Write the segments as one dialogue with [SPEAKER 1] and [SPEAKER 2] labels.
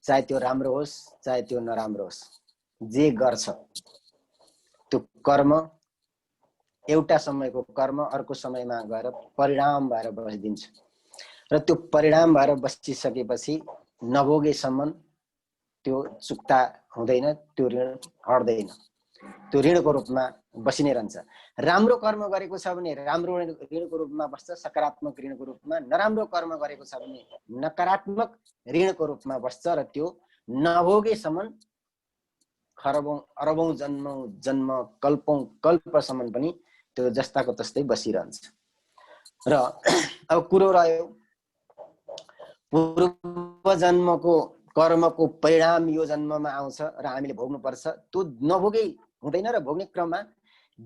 [SPEAKER 1] चाहे त्यो राम्रो होस् चाहे त्यो नराम्रो होस्, जे गर्छ त्यो कर्म एउटा समयको कर्म अर्को समयमा गएर परिणाम भएर बसिदिन्छ र त्यो परिणाम भएर बसिसकेपछि नभोगेसम्म त्यो चुक्ता हुँदैन, त्यो ऋण हट्दैन, त्यो ऋणको रूपमा बसि नै रहन्छ। राम्रो कर्म गरेको छ भने राम्रो ऋणको रूपमा बस्छ, सकारात्मक ऋणको रूपमा। नराम्रो कर्म गरेको छ भने नकारात्मक ऋणको रूपमा बस्छ र त्यो नभोगेसम्म खरबौं अरबौं जन्म कल्पौं कल्पसम्म पनि त्यो जस्ताको तस्तै बसिरहन्छ। र अब कुरो रह्यो पूर्व जन्मको कर्मको परिणाम यो जन्ममा आउँछ र हामीले भोग्नुपर्छ, त्यो नभोगै हुँदैन र भोग्ने क्रममा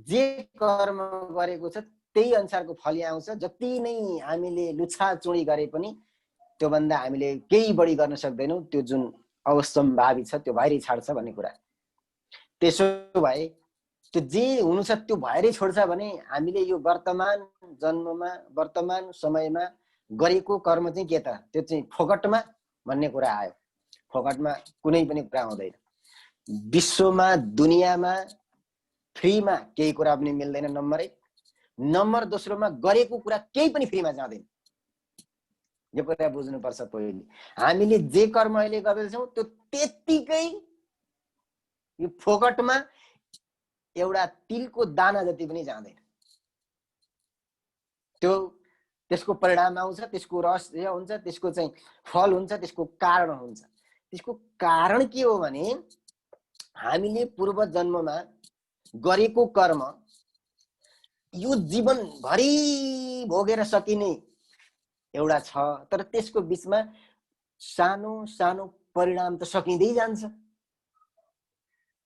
[SPEAKER 1] जे कर्म गरेको छ त्यही अनुसारको फल आउँछ। जति नै हामीले लुछाचुडी गरे पनि त्योभन्दा हामीले केही बढी गर्न सक्दैनौँ, त्यो जुन अवश्यम्भावी छ त्यो भएरै छाड्छ भन्ने कुरा। त्यसो भए त्यो जे हुनु छ त्यो भएरै छोड्छ भने हामीले यो वर्तमान जन्ममा वर्तमान समयमा गरेको कर्म चाहिँ के त, त्यो चाहिँ फोकटमा भन्ने कुरा आयो। फोकटमा कुनै पनि कुरा हुँदैन। विश्वमा दुनियाँमा फ्रीमा केही कुरा पनि मिल्दैन। नम्बर 1। नम्बर दोस्रोमा गरेको कुरा केही पनि फ्रीमा जाँदैन। यो कुरा बुझ्नुपर्छ पहिले। हामीले जे कर्म अहिले गर्दैछौँ त्यो त्यतिकै यो फोकटमा एउटा तिलको दाना जति पनि जाँदैन। त्यो त्यसको परिणाम आउँछ, त्यसको रहस्य हुन्छ, त्यसको चाहिँ फल हुन्छ, त्यसको कारण हुन्छ। त्यसको कारण के हो भने हामीले पूर्व जन्ममा गरेको कर्म यो जीवनभरि भोगेर सकिने एउटा छ, तर त्यसको बीचमा सानो सानो परिणाम त सकिँदै जान्छ।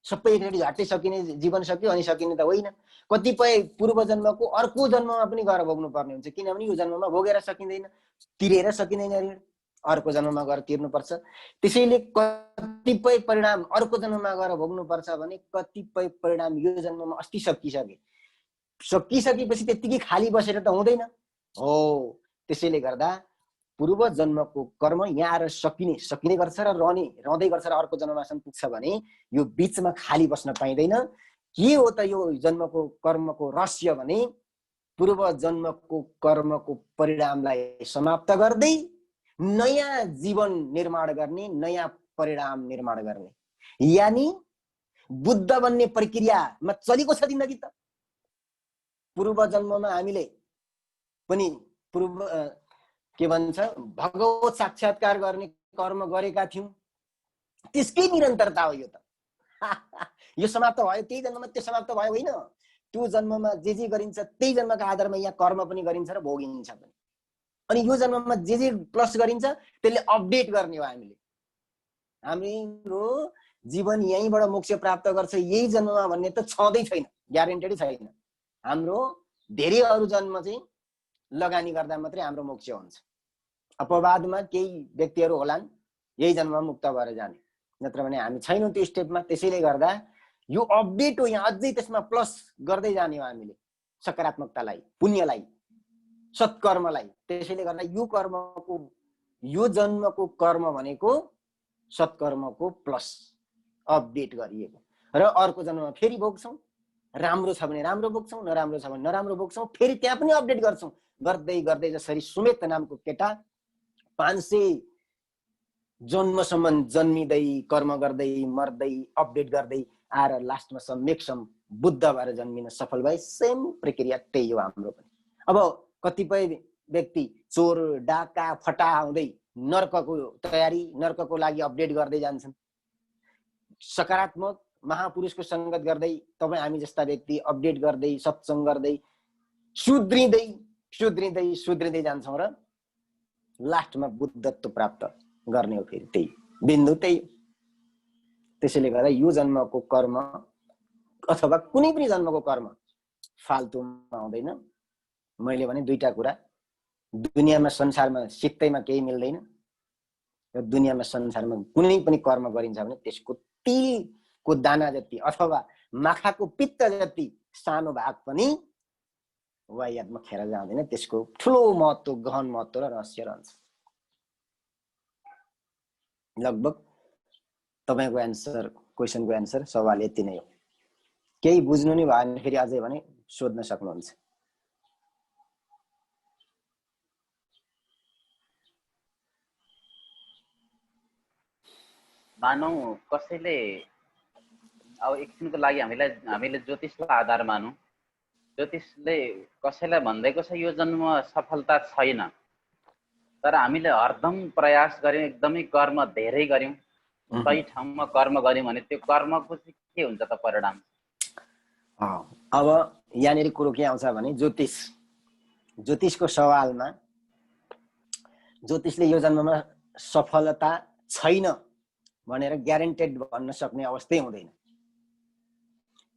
[SPEAKER 1] सबै एकचोटि झट्टै सकिने जीवन सक्यो अनि सकिने त होइन। कतिपय पूर्व जन्मको अर्को जन्ममा पनि गएर भोग्नु पर्ने हुन्छ, किनभने यो जन्ममा भोगेर सकिँदैन, तिरेर सकिँदैन ऋण, अर्को जन्ममा गएर तिर्नुपर्छ। त्यसैले कतिपय परिणाम अर्को जन्ममा गएर भोग्नुपर्छ भने कतिपय परिणाम यो जन्ममा अस्ति सकिसकेपछि त्यतिकै खाली बसेर त हुँदैन हो। त्यसैले गर्दा पूर्व जन्मको कर्म यहाँ आएर सकिने गर्छ र रहँदै गर्छ र अर्को जन्मसम्म पुग्छ भने यो बीचमा खाली बस्न पाइँदैन। के हो त यो जन्मको कर्मको रहस्य भने पूर्व जन्मको कर्मको परिणामलाई समाप्त गर्दै नयाँ जीवन निर्माण गर्ने, नयाँ परिणाम निर्माण गर्ने, यानी बुद्ध बन्ने प्रक्रियामा चलेको छ जिन्दगी त। पूर्व जन्ममा हामीले पनि के भन्छ भगवत साक्षात्कार गर्ने कर्म गरेका थियौं, त्यसकै निरन्तरता हो यो त। यो समाप्त भयो त्यही जन्ममा, त्यो समाप्त भयो होइन। त्यो जन्ममा जे गरिन्छ त्यही जन्मका आधारमा यहाँ कर्म पनि गरिन्छ र भोगिन्छ पनि। अनि यो जन्ममा जे प्लस गरिन्छ त्यसले अपडेट गर्ने हो। हाम्रो जीवन यहीँबाट मोक्ष प्राप्त गर्छ यही जन्ममा भन्ने त छँदै छैन, ग्यारेन्टेड छैन। हाम्रो धेरै अरू जन्म चाहिँ लगानी गर्दा मात्रै हाम्रो मोक्ष हुन्छ। अपवादमा केही व्यक्तिहरू होलान् यही जन्ममा मुक्त भएर जाने, नत्र भने हामी छैनौँ त्यो स्टेपमा। त्यसैले गर्दा यो अपडेट हो, यहाँ अझै त्यसमा प्लस गर्दै जाने हो हामीले सकारात्मकतालाई, पुण्यलाई, सत्कर्मलाई। त्यसैले गर्दा यो कर्मको यो जन्मको कर्म भनेको सत्कर्मको प्लस अपडेट गरिएको र अर्को जन्ममा फेरि भोग्छौँ। राम्रो छ भने राम्रो भोग्छौँ, नराम्रो छ भने नराम्रो भोग्छौँ, फेरि त्यहाँ पनि अपडेट गर्छौँ। गर्दै गर्दै जसरी सुमेत नामको केटा 500 जन्मसम्म जन्मिँदै कर्म गर्दै मर्दै अपडेट गर्दै आएर लास्टमा समेक्षम बुद्ध भएर जन्मिन सफल भए, सेम प्रक्रिया त्यही हो हाम्रो पनि। अब कतिपय व्यक्ति चोर डाका फटा हुँदै नर्कको तयारी, नर्कको लागि अपडेट गर्दै जान्छन्। सकारात्मक महापुरुषको संगत गर्दै तपाईँ हामी जस्ता व्यक्ति अपडेट गर्दै सत्संग गर्दै सुध्रिँदै जान्छौँ र लास्टमा बुद्धत्व प्राप्त गर्ने हो। फेरि त्यही बिन्दु त्यही। त्यसैले गर्दा यो जन्मको कर्म अथवा कुनै पनि जन्मको कर्म फाल्तुमा हुँदैन। मैले भने दुईटा कुरा, दुनियाँमा संसारमा सिक्दैमा केही मिल्दैन र दुनियाँमा संसारमा कुनै पनि कर्म गरिन्छ भने त्यसको तिलको दाना जति अथवा माखाको पित्त जति सानो भाग पनि वायातमा खेर जाँदैन। त्यसको ठुलो महत्त्व, गहन महत्त्व र रहस्य रहन्छ। लगभग तपाईँको एन्सर, क्वेसनको एन्सर, सवाल यति नै हो। केही बुझ्नु नै भएन फेरि अझै भने सोध्न सक्नुहुन्छ।
[SPEAKER 2] मानौ कसैले अब एकछिनको लागि हामीले ज्योतिषलाई आधार मानौँ, ज्योतिषले कसैलाई भन्दैको छ यो जन्ममा सफलता छैन, तर हामीले हरदम प्रयास गर्यौँ, एकदमै कर्म धेरै गर्यौँ, सही ठाउँमा कर्म गर्यौँ भने त्यो कर्मको चाहिँ के हुन्छ त परिणाम?
[SPEAKER 1] अब यहाँनिर कुरो के आउँछ भने ज्योतिषको सवालमा ज्योतिषले यो जन्ममा सफलता छैन भनेर ग्यारेन्टेड भन्न सक्ने अवस्थै हुँदैन।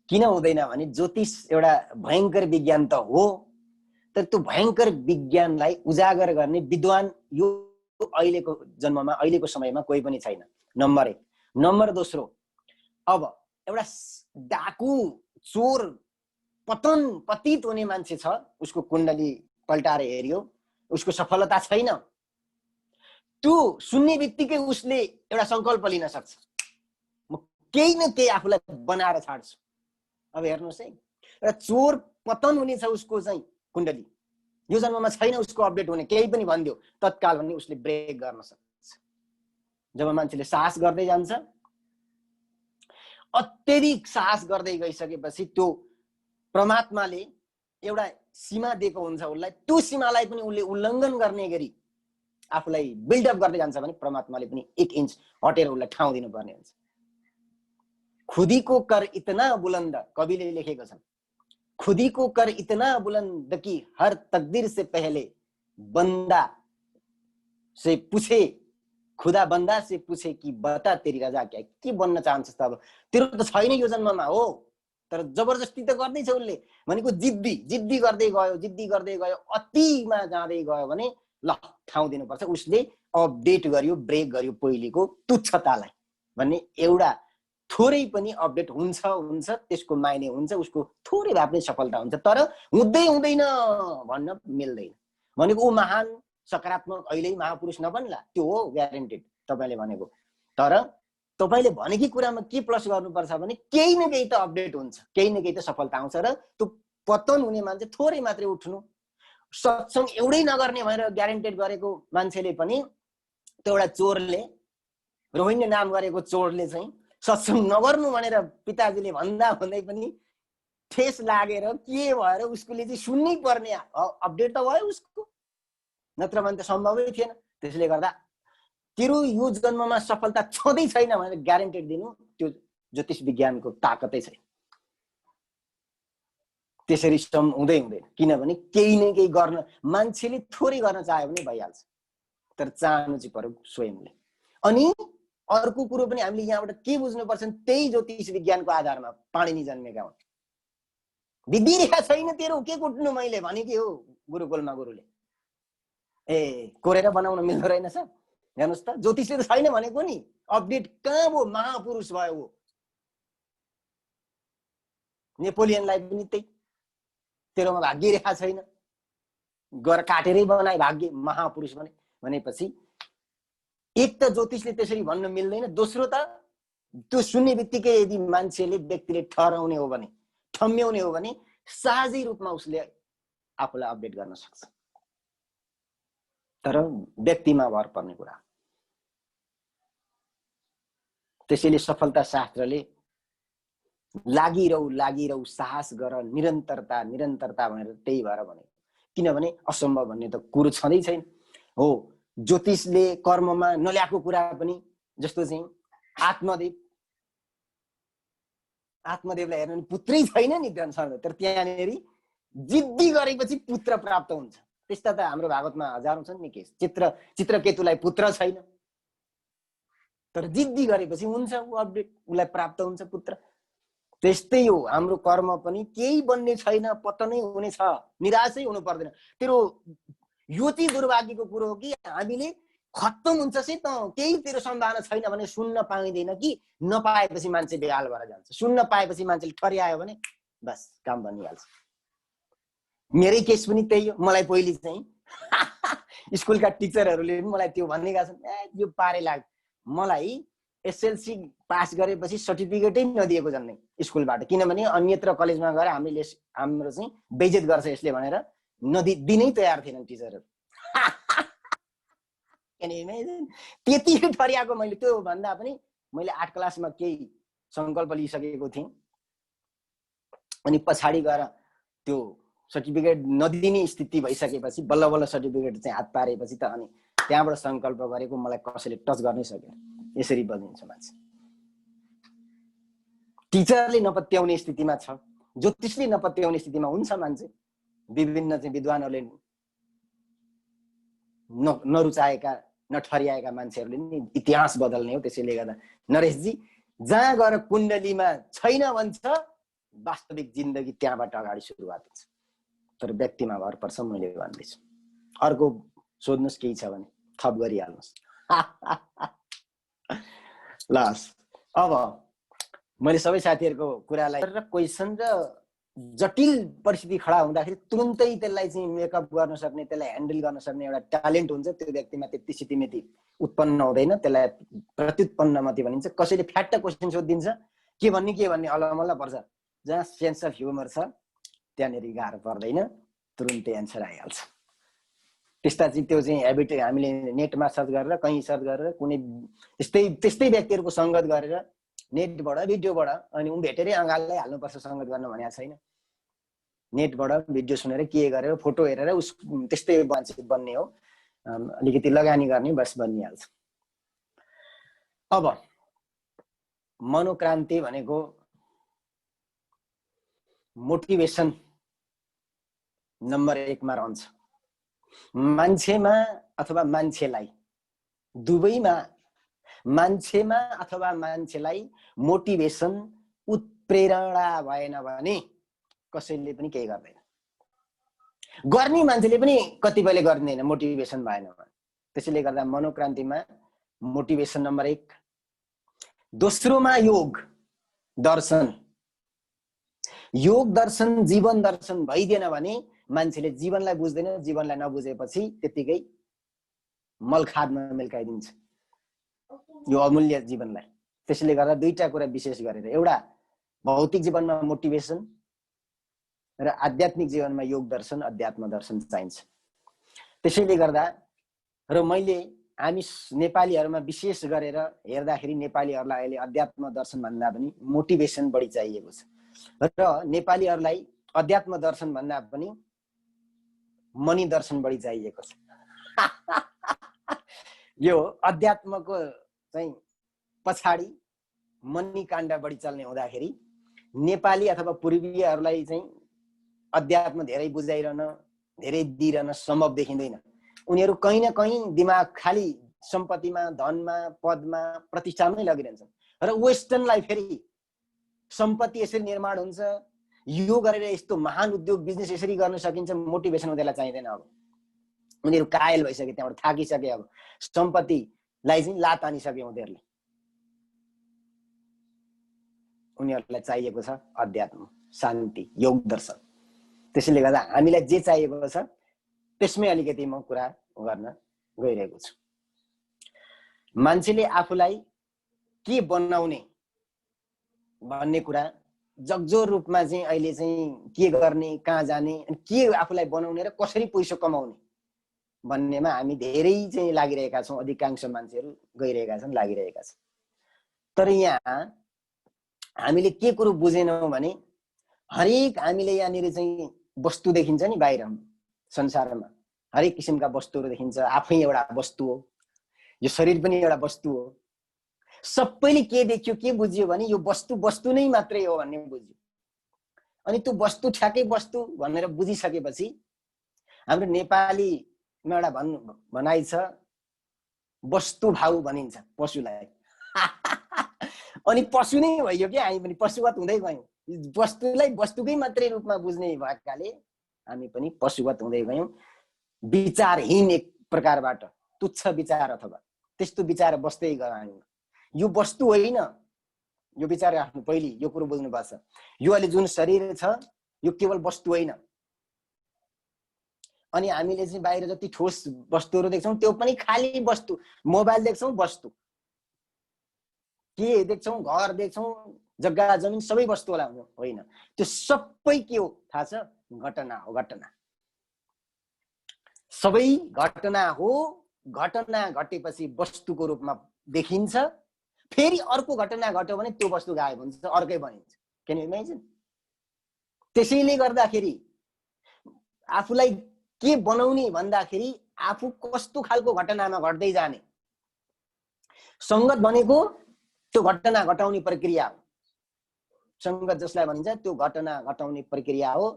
[SPEAKER 1] किन हुँदैन भने ज्योतिष एउटा भयङ्कर विज्ञान त हो, तर त्यो भयङ्कर विज्ञानलाई उजागर गर्ने विद्वान यो अहिलेको जन्ममा, अहिलेको समयमा कोही पनि छैन, नम्बर 1। नम्बर 2, अब एउटा डाकु चोर पतित हुने मान्छे छ, उसको कुण्डली पल्टाएर हेर्यो, उसको सफलता छैन, त्यो सुन्ने बित्तिकै उसले एउटा सङ्कल्प लिन सक्छ, म केही न केही आफूलाई बनाएर छाड्छु। अब हेर्नुहोस् है, एउटा चोर पतन हुने छ उसको चाहिँ कुण्डली, यो जन्ममा छैन उसको अपडेट हुने, केही पनि भनिदियो तत्काल भने उसले ब्रेक गर्न सक्छ। जब मान्छेले साहस गर्दै जान्छ, अत्यधिक साहस गर्दै गइसकेपछि त्यो परमात्माले एउटा सीमा दिएको हुन्छ उसलाई, त्यो सीमालाई पनि उसले उल्लङ्घन गर्ने गरी आफूलाई बिल्डअप गर्दै जान्छ भने परमात्माले पनि 1 इन्च हटेर उसलाई ठाउँ दिनुपर्ने हुन्छ। खुदी को कर इतना बुलंद, कविले लेखेको छ, खुदी को कर इतना बुलंद कि हर तकदीर से पहले बंदा से पूछे, खुदा बंदा से पूछे कि बता तेरी रजा क्या, के बन्न चाहन्छस् त? अब तेरो त छैन यो जन्ममा हो, तर जबरजस्ती त गर्दैछ उसले, भनेको जिद्दी गर्दै गयो, अतिमा जाँदै गयो भने ल ठाउँ दिनुपर्छ। उसले अपडेट गर्यो, ब्रेक गर्यो पहिलेको तुच्छतालाई भन्ने एउटा थोरै पनि अपडेट हुन्छ, त्यसको माइने हुन्छ, उसको थोरै भए पनि सफलता हुन्छ, तर हुँदैन भन्न मिल्दैन। भनेको ऊ महान सकारात्मक अहिले महापुरुष नबन्ला, त्यो हो ग्यारेन्टेड तपाईँले भनेको, तर तपाईँले भनेकै कुरामा के प्लस गर्नुपर्छ भने केही न केही त अपडेट हुन्छ, केही न केही त सफलता आउँछ, र त्यो पतन हुने मान्छे थोरै मात्रै उठ्नु, सत्संग एउटै नगर्ने भनेर ग्यारेन्टेड गरेको मान्छेले पनि, त्यो एउटा चोरले, रोहिण्य नाम गरेको चोरले चाहिँ सत्संग नगर्नु भनेर पिताजीले भन्दै पनि ठेस लागेर के भएर उसकोले चाहिँ सुन्नै पर्ने अपडेट त भयो उसको, नत्र भने त सम्भवै थिएन। त्यसले गर्दा तेरो यो जन्ममा सफलता छँदै छैन भनेर ग्यारेन्टेड दिनु त्यो ज्योतिष विज्ञानको ताकतै छैन। त्यसरी हुँदैन, किनभने केही न केही गर्न मान्छेले थोरै गर्न चाह्यो भने भइहाल्छ, तर चाहनु चाहिँ पर्यो स्वयंले। अनि अर्को कुरो पनि हामीले यहाँबाट के बुझ्नुपर्छ, त्यही ज्योतिष विज्ञानको आधारमा पाणिनि जन्मेका हुन्। विधि रेखा छैन तेरो, के कुट्नु मैले भनेकी हो गुरुकुलमा गुरुले, कोरेर बनाउन मिल्दो रहेनछ। हेर्नुहोस् त, ज्योतिषले त छैन भनेको नि, अपडेट कहाँ भयो, महापुरुष भयो वो। नेपोलियनलाई पनि त्यही, तेरोमा भाग्य रेखा छैन, गएर काटेरै बनाए भाग्य, महापुरुष भनेपछि एक त ज्योतिषले त्यसरी भन्न मिल्दैन, दोस्रो त त्यो सुन्ने बित्तिकै यदि मान्छेले, व्यक्तिले ठहराउने हो भने, ठम्म्याउने हो भने सहजै रूपमा उसले आफूलाई अपडेट गर्न सक्छ, तर व्यक्तिमा भर पर्ने कुरा। त्यसैले सफलता शास्त्रले लागिरहु, साहस गर, निरन्तरता भनेर त्यही भएर भने, किनभने असम्भव भन्ने त कुरो छँदै छैन। हो, ज्योतिषले कर्ममा नल्याएको कुरा पनि, जस्तो चाहिँ आत्मदेवलाई हेर्नु पुत्रै छैन नि, तर त्यहाँनिर जिद्दी गरेपछि पुत्र प्राप्त हुन्छ। त्यस्ता त हाम्रो भागवतमा हजारौं छन् नि केस। चित्रकेतुलाई पुत्र छैन, तर जिद्दी गरेपछि हुन्छ, ऊ अपडेट, उसलाई प्राप्त हुन्छ पुत्र। त्यस्तै हो हाम्रो कर्म पनि, केही बन्ने छैन, पतनै हुनेछ, निराशै हुनु पर्दैन। तेरो यो चाहिँ दुर्भाग्यको कुरो हो कि हामीले खत्तम हुन्छ से त केही तेरो सम्भावना छैन भने सुन्न पाइँदैन कि, नपाएपछि मान्छे बेहाल भएर जान्छ। सुन्न पाएपछि मान्छेले ठर्यायो भने बस काम बनिहाल्छ। मेरै केस पनि त्यही हो। मलाई पहिले चाहिँ स्कुलका टिचरहरूले पनि मलाई त्यो भनिदिएका छन्, यो पारे लाग्यो। मलाई एसएलसी पास गरेपछि सर्टिफिकेटै नदिएको जन्नै स्कुलबाट, किनभने अन्यत्र कलेजमा गएर हामीले हाम्रो चाहिँ बेइज्जत गर्छ यसले भनेर दिनै तयार थिएनन् टिचरहरू। त्यति ठरियाको मैले। त्यो भन्दा पनि मैले 8 क्लासमा केही सङ्कल्प लिइसकेको थिएँ, अनि पछाडि गएर त्यो सर्टिफिकेट नदिने स्थिति भइसकेपछि बल्ल बल्ल सर्टिफिकेट चाहिँ हात पारेपछि त अनि त्यहाँबाट सङ्कल्प गरेको मलाई कसैले टच गर्नै सकेन। यसरी बनिन्छ मान्छे। टिचरले नपत्याउने स्थितिमा छ, ज्योतिषले नपत्याउने स्थितिमा हुन्छ मान्छे। विभिन्न चाहिँ विद्वानहरूले नरुचाएका नठरियाएका मान्छेहरूले नि इतिहास बदल्ने हो। त्यसैले गर्दा नरेशजी, जहाँ गएर कुण्डलीमा छैन भन्छ, वास्तविक जिन्दगी त्यहाँबाट अगाडि सुरुवात हुन्छ। तर व्यक्तिमा भर पर्छ, मैले भन्दैछु। अर्को सोध्नुहोस्, केही छ भने थप गरिहाल्नुहोस्। ल अब मैले सबै साथीहरूको कुरालाई क्वेसन र जटिल परिस्थिति खडा हुँदाखेरि तुरुन्तै त्यसलाई चाहिँ मेकअप गर्न सक्ने, त्यसलाई ह्यान्डल गर्न सक्ने एउटा ट्यालेन्ट हुन्छ। त्यो व्यक्तिमा त्यति सितिमिति उत्पन्न हुँदैन, त्यसलाई प्रत्युत्पन्नमति भनिन्छ। कसैले फ्याट्ट क्वेसन सोधिदिन्छ, के भन्ने अलमल्ल पर्छ। जहाँ सेन्स अफ ह्युमर छ त्यहाँनिर गाह्रो पर्दैन, तुरुन्तै एन्सर आइहाल्छ। त्यस्ता चाहिँ त्यो चाहिँ हेबिट हामीले नेटमा सर्च गरेर, कहीँ सर्च गरेर, कुनै त्यस्तै व्यक्तिहरूको सङ्गत गरेर, नेटबाट भिडियोबाट, अनि भेटेरै अँगाललाई हाल्नुपर्छ सङ्गत गर्न भनेको छैन। नेटबाट भिडियो सुनेर, के गरेर, फोटो हेरेर उस त्यस्तै मान्छे बन्ने हो। अलिकति लगानी गर्ने, बस बनिहाल्छ। अब मनोक्रान्ति भनेको मोटिभेसन नम्बर 1 मा रहन्छ। मान्छेमा अथवा मान्छेलाई, दुवैमा, मान्छेमा अथवा मान्छेलाई मोटिभेसन, उत्प्रेरणा भएन भने कसैले पनि केही गर्दैन। गर्ने मान्छेले पनि कतिपयले गर्दैन मोटिभेसन भएन भने। त्यसैले गर्दा मनोक्रान्तिमा मोटिभेसन नम्बर 1। दोस्रोमा योग दर्शन। योग दर्शन जीवन दर्शन भइदिएन भने मान्छेले जीवनलाई बुझ्दैन। जीवनलाई नबुझेपछि त्यतिकै मलखादमा मिल्काइदिन्छ यो अमूल्य जीवनलाई। त्यसैले गर्दा दुईटा कुरा विशेष गरेर, एउटा भौतिक जीवनमा मोटिभेसन र आध्यात्मिक जीवनमा योग दर्शन, अध्यात्म दर्शन चाहिन्छ। त्यसैले गर्दा र हामी नेपालीहरूमा विशेष गरेर हेर्दाखेरि नेपालीहरूलाई अहिले अध्यात्म दर्शन भन्दा पनि मोटिभेसन बढी चाहिएको छ, र नेपालीहरूलाई अध्यात्म दर्शन भन्दा पनि मनी दर्शन बढी चाहिएको छ। यो अध्यात्मको चाहिँ पछाडि मनी काण्ड बढी चल्ने हुँदाखेरि नेपाली अथवा पूर्वीयहरूलाई चाहिँ अध्यात्म धेरै बुझाइरहन, धेरै दिइरहन सम्भव देखिँदैन। उनीहरू कहीँ न कहीँ दिमाग खाली सम्पत्तिमा, धनमा, पदमा, प्रतिष्ठामै लगिरहन्छन्। र वेस्टर्नलाई फेरि सम्पत्ति यसरी निर्माण हुन्छ, यो गरेर यस्तो महान उद्योग बिजनेस यसरी गर्न सकिन्छ, मोटिभेसन उनीहरूलाई चाहिँदैन। अब उनीहरू कायल भइसके, त्यहाँबाट थाकिसके। अब सम्पत्तिलाई चाहिँ लात हानिसके उनीहरूले। उनीहरूलाई चाहिएको छ अध्यात्म, शान्ति, योग दर्शन। त्यसैले गर्दा हामीलाई जे चाहिएको छ त्यसमै अलिकति म कुरा गर्न गइरहेको छु। मान्छेले आफूलाई के बनाउने भन्ने कुरा जगजोर रूपमा चाहिँ अहिले चाहिँ के गर्ने, कहाँ जाने, अनि के आफूलाई बनाउने र कसरी पैसा कमाउने भन्नेमा हामी धेरै चाहिँ लागिरहेका छौँ। अधिकांश मान्छेहरू गइरहेका छन्, लागिरहेका छन्। तर यहाँ हामीले के कुरो बुझेनौँ भने हरेक हामीले यहाँनिर चाहिँ वस्तु देखिन्छ नि, बाहिर संसारमा हरेक किसिमका वस्तुहरू देखिन्छ। आफै एउटा वस्तु हो, यो शरीर पनि एउटा वस्तु हो। सबैले के देख्यो, के बुझ्यो भने यो वस्तु नै मात्रै हो भन्ने बुझ्यो। अनि त्यो वस्तु ठ्याक्कै वस्तु भनेर बुझिसकेपछि हाम्रो नेपालीमा एउटा भनाइ छ, वस्तु भाउ भनिन्छ पशुलाई। अनि पशु नै भयो क्या, हामी पनि पशुवत हुँदै गयौँ। वस्तुलाई वस्तुकै मात्रै रूपमा बुझ्ने भएकाले हामी पनि पशुवत हुँदै गयौँ। विचारहीन एक प्रकारबाट, तुच्छ विचार अथवा त्यस्तो विचार बस्दै गयो हामी। यो वस्तु होइन, यो विचार आफ्नो पहिले यो कुरो बुझ्नुपर्छ। यो अहिले जुन शरीर छ यो केवल वस्तु होइन। अनि हामीले चाहिँ बाहिर जति ठोस वस्तुहरू देख्छौँ त्यो पनि खाली वस्तु। मोबाइल देख्छौँ वस्तु, के देख्छौँ, घर देख्छौँ, जग्गा जमिन सबै वस्तु होला होइन, त्यो सबै के हो थाहा छ? घटना हो। घटना सबै घटना हो। घटना घटेपछि वस्तुको रूपमा देखिन्छ, फेरि अर्को घटना घट्यो भने त्यो वस्तु गायब हुन्छ, अर्कै बनिन्छ। Can you imagine? त्यसैले गर्दाखेरि आफूलाई के बनाउने भन्दाखेरि आफू कस्तो खालको घटनामा घट्दै जाने। संगत भनेको त्यो घटना घटाउने प्रक्रिया हो। संगत जसलाई भनिन्छ त्यो घटना घटाउने प्रक्रिया हो।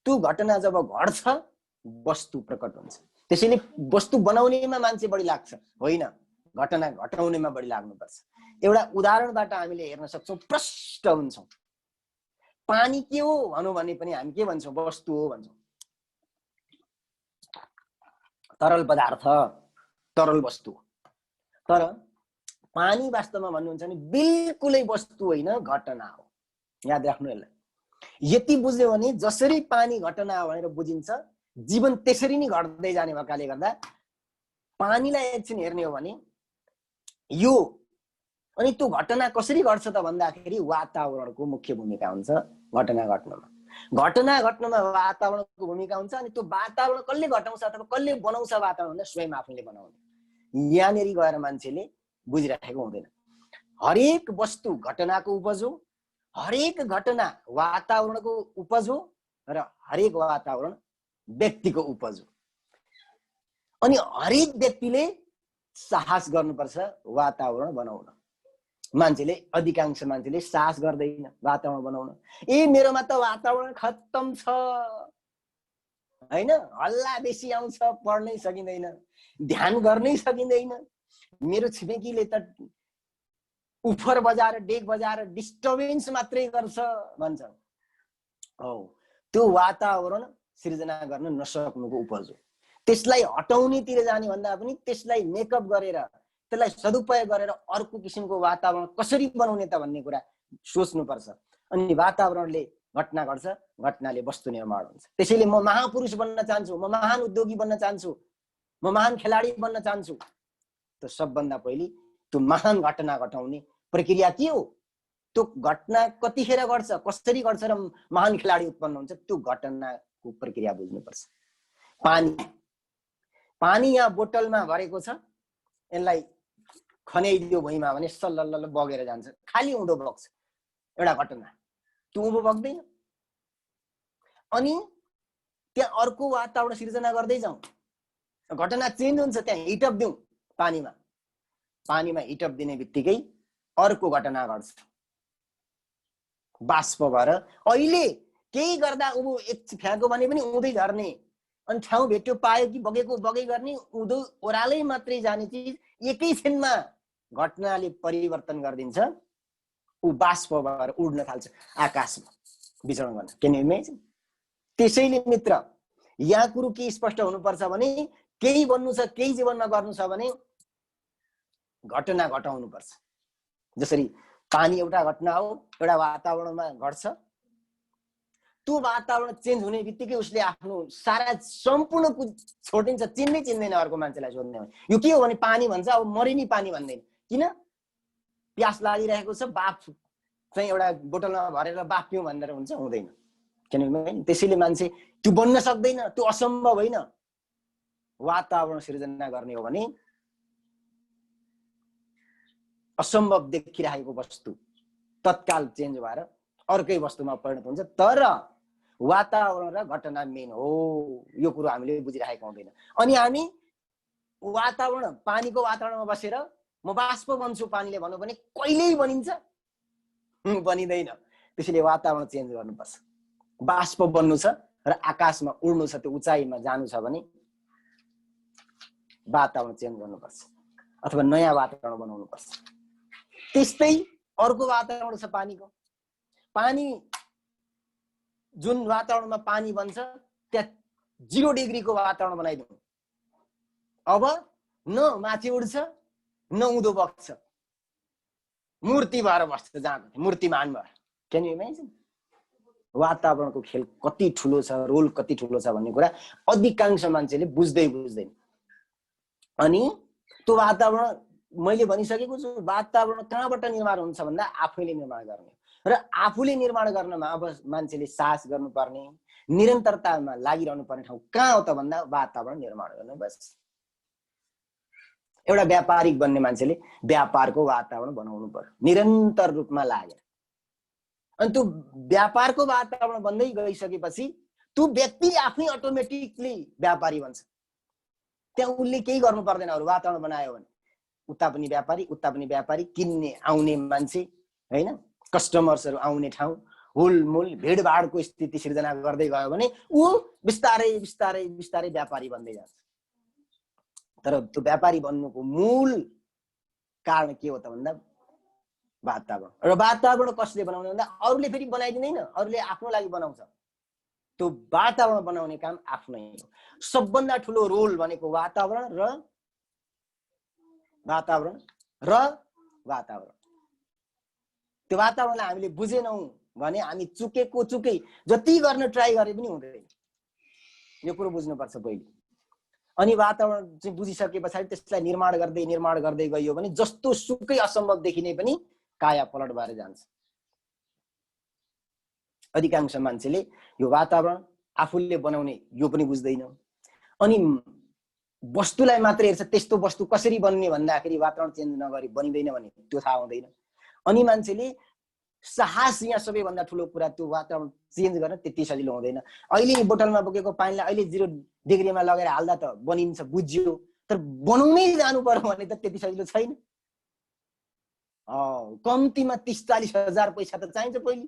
[SPEAKER 1] त्यो घटना जब घट्छ वस्तु प्रकट हुन्छ। त्यसैले वस्तु बनाउनेमा मान्छे बढी लाग्छ होइन, घटना घटाउनेमा बढी लाग्नुपर्छ। एउटा उदाहरणबाट हामीले हेर्न सक्छौँ, प्रष्ट हुन्छौँ। पानी के हो भनौँ भने पनि हामी के भन्छौँ? वस्तु हो भन्छौँ। तरल पदार्थ, तरल वस्तु। तर पानी वास्तवमा भन्नुहुन्छ भने बिल्कुलै वस्तु होइन, घटना हो। याद राख्नु यसलाई। यति बुझ्यो भने जसरी पानी घटना हो भनेर बुझिन्छ, जीवन त्यसरी नै घट्दै जाने भएकाले गर्दा पानीलाई एकछिन हेर्ने हो भने यो, अनि त्यो घटना कसरी घट्छ त भन्दाखेरि वातावरणको मुख्य भूमिका हुन्छ घटना घट्नमा। घटना घट्नमा वातावरणको भूमिका हुन्छ। अनि त्यो वातावरण कसले घटाउँछ अथवा कसले बनाउँछ वातावरण भन्दा स्वयं आफूले बनाउने। यहाँनिर गएर मान्छेले बुझिराखेको हुँदैन। हरेक वस्तु घटनाको उपज हो, हरेक घटना वातावरणको उपज हो, र हरेक वातावरण व्यक्तिको उपज हो। अनि हरेक व्यक्तिले साहस गर्नुपर्छ वातावरण बनाउन। मान्छेले, अधिकांश मान्छेले साहस गर्दैन वातावरण बनाउन। मेरोमा त वातावरण खत्तम छ होइन, हल्ला बेसी आउँछ, पढ्नै सकिँदैन, ध्यान गर्नै सकिँदैन, मेरो छिमेकीले त उफर बजाएर डेक बजाएर डिस्टर्बेन्स मात्रै गर्छ भन्छ। हो, त्यो वातावरण सृजना गर्न नसक्नुको उपज हो। त्यसलाई हटाउनेतिर जाने भन्दा पनि त्यसलाई मेकअप गरेर, त्यसलाई सदुपयोग गरेर अर्को किसिमको वातावरण कसरी बनाउने त भन्ने कुरा सोच्नुपर्छ। अनि वातावरणले घटना घट्छ, घटनाले वस्तु निर्माण हुन्छ। त्यसैले म महापुरुष बन्न चाहन्छु, म महान उद्योगी बन्न चाहन्छु, म महान खेलाडी बन्न चाहन्छु, त सबभन्दा पहिले त्यो महान घटना घटाउने प्रक्रिया के हो, त्यो घटना कतिखेर घट्छ, कसरी घट्छ र महान खेलाडी उत्पन्न हुन्छ, त्यो घटनाको प्रक्रिया बुझ्नुपर्छ। पानी यहाँ बोतलमा भरेको छ, यसलाई खन्याइदियो भुइँमा भने सल्ल बगेर जान्छ, खाली उँधो बग्छ। एउटा घटना, त्यो उँभो बग्दैन। अनि त्यहाँ अर्को वातावरण सिर्जना गर्दै जाउँ, घटना चेन्ज हुन्छ। त्यहाँ हिटअप दिउँ पानीमा, पानीमा हिटअप दिने बित्तिकै अर्को घटना घट्छ, बाष्प भएर। अहिले केही गर्दा उँभो एक फ्याँको भने पनि उँधै झर्ने, अनि ठाउँ भेट्यो पायो कि बगेको बगै गर्ने, उँधो ओह्रालै मात्रै जाने चिज एकैछिनमा घटनाले परिवर्तन गरिदिन्छ। ऊ बाष्प भएर उड्न थाल्छ आकाशमा, विचरण गर्न। Can you imagine? त्यसैले मित्र, यहाँ कुरो के स्पष्ट हुनुपर्छ भने केही बन्नु छ, केही जीवनमा गर्नु छ भने घटना घटाउनुपर्छ। जसरी पानी एउटा घटना हो, एउटा वातावरणमा घट्छ, त्यो वातावरण चेन्ज हुने बित्तिकै उसले आफ्नो सारा सम्पूर्ण छोडिदिन्छ, चिन्दै चिन्दैन अर्को मान्छेलाई सोध्ने भने यो के हो भने पानी भन्छ। अब मरि नै पानी भन्दैन, किन? प्यास लागिरहेको छ, बाफ चाहिँ एउटा बोतलमा भरेर बाफ पिउँ भनेर हुन्छ, हुँदैन। किनभने त्यसैले मान्छे त्यो बन्न सक्दैन, त्यो असम्भव होइन। वातावरण सिर्जना गर्ने हो भने असम्भव देखिरहेको वस्तु तत्काल चेन्ज भएर अर्कै वस्तुमा परिणत हुन्छ। तर वातावरण र घटना मेन हो, यो कुरो हामीले बुझिरहेको हुँदैन। अनि हामी वातावरण, पानीको वातावरणमा बसेर म बाष्प बन्छु पानीले भन्नु भने कहिल्यै बनिन्छ? बनिँदैन। त्यसैले वातावरण चेन्ज गर्नुपर्छ। बाष्प बन्नु छ र आकाशमा उड्नु छ, त्यो उचाइमा जानु छ भने वातावरण चेन्ज गर्नुपर्छ अथवा नयाँ वातावरण बनाउनुपर्छ। त्यस्तै अर्को वातावरण छ पानीको। पानी जुन वातावरणमा पानी बन्छ त्यहाँ 0 डिग्रीको वातावरण बनाइदिउँ। अब न माथि उड्छ न उँधो बग्छ, मूर्ति भएर बस्छ, जहाँ मूर्तिमान भएर। Can you imagine? वातावरणको खेल कति ठुलो छ, रोल कति ठुलो छ भन्ने कुरा अधिकांश मान्छेले बुझ्दैन। अनि त्यो वातावरण मैले भनिसकेको छु वातावरण कहाँबाट निर्माण हुन्छ भन्दा आफैले निर्माण गर्ने र आफूले निर्माण गर्नमा अब मान्छेले साहस गर्नुपर्ने निरन्तरतामा लागिरहनु पर्ने ठाउँ कहाँ हो त भन्दा वातावरण निर्माण गर्नु बस। एउटा व्यापारिक बन्ने मान्छेले व्यापारको वातावरण बनाउनु पर्यो निरन्तर रूपमा लागेर। अनि त्यो व्यापारको वातावरण बन्दै गइसकेपछि त्यो व्यक्ति आफै अटोमेटिकली व्यापारी बन्छ। त्यहाँ उसले केही गर्नु पर्दैन। अरू वातावरण बनायो भने उता पनि व्यापारी, किन्ने आउने मान्छे हैन, कस्टमर्सहरू आउने ठाउँ, हुलमुल भिडभाडको स्थिति सिर्जना गर्दै गयो भने ऊ बिस्तारै बिस्तारै बिस्तारै व्यापारी बन्दै जान्छ। तर त्यो व्यापारी बन्नुको मूल कारण के हो त भन्दा वातावरण। र वातावरण कसले बनाउने भन्दा अरूले फेरि बनाइदिँदैन, अरूले आफ्नो लागि बनाउँछ। त्यो वातावरण बनाउने काम आफ्नै हो। सबभन्दा ठुलो रोल भनेको वातावरण र त्यो वातावरणलाई हामीले बुझेनौँ भने हामी चुकै जति गर्न ट्राई गरे पनि हुँदैन। यो कुरो बुझ्नुपर्छ पहिले। अनि वातावरण चाहिँ बुझिसके पछाडि त्यसलाई निर्माण गर्दै गइयो भने जस्तो सुकै असम्भव देखिने पनि काया पलट भएर जान्छ। अधिकांश मान्छेले यो वातावरण आफूले बनाउने यो पनि बुझ्दैन। अनि वस्तुलाई मात्र हेर्छ, त्यस्तो वस्तु कसरी बन्ने भन्दाखेरि वातावरण चेन्ज नगरी बनिँदैन भने त्यो थाहा हुँदैन। अनि मान्छेले साहस, यहाँ सबैभन्दा ठुलो कुरा, त्यो वातावरण चेन्ज गर्न त्यति सजिलो हुँदैन। अहिले बोतलमा बोकेको पानीलाई अहिले 0 डिग्रीमा लगेर हाल्दा त बनिन्छ, बुझ्यो। तर बनाउनै जानु पर्यो भने त त्यति सजिलो छैन। कम्तीमा 30-40 हजार पैसा त चाहिन्छ पहिले।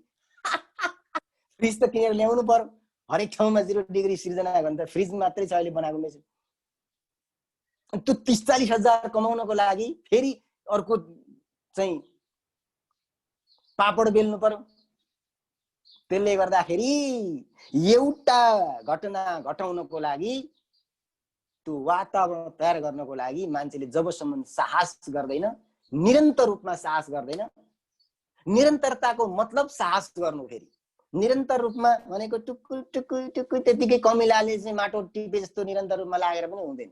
[SPEAKER 1] फ्रिज त किनेर ल्याउनु पर्यो। हरेक ठाउँमा 0 डिग्री सिर्जना गर्ने त फ्रिज मात्रै छ अहिले बनाएको मेसिन। त्यो 30-40 हजार कमाउनको लागि फेरि अर्को चाहिँ पापड बेल्नु पर्यो। त्यसले गर्दाखेरि एउटा घटना घटाउनको लागि, त्यो वातावरण तयार गर्नको लागि मान्छेले जबसम्म साहस गर्दैन, निरन्तर रूपमा साहस गर्दैन, निरन्तरताको मतलब साहस गर्नु। फेरि निरन्तर रूपमा भनेको टुक्कु टुक्कु टुक्कु त्यतिकै कमिलाले चाहिँ माटो टिपे जस्तो निरन्तर रूपमा लागेर पनि हुँदैन।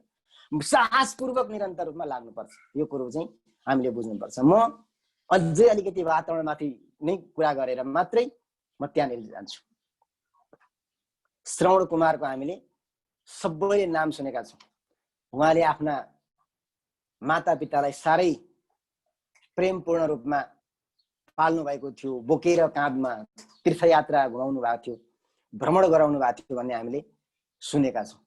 [SPEAKER 1] साहसपूर्वक निरन्तर रूपमा लाग्नुपर्छ। यो कुरो चाहिँ हामीले बुझ्नुपर्छ। म अझै अलिकति वातावरणमाथि नै कुरा गरेर मात्रै म त्यहाँनिर जान्छु। श्रवण कुमारको हामीले सबैले नाम सुनेका छौँ। उहाँले आफ्ना मातापितालाई साह्रै प्रेमपूर्ण रूपमा पाल्नु भएको थियो, बोकेर काँधमा तीर्थयात्रा घुमाउनु भएको थियो, भ्रमण गराउनु भएको थियो भन्ने हामीले सुनेका छौँ।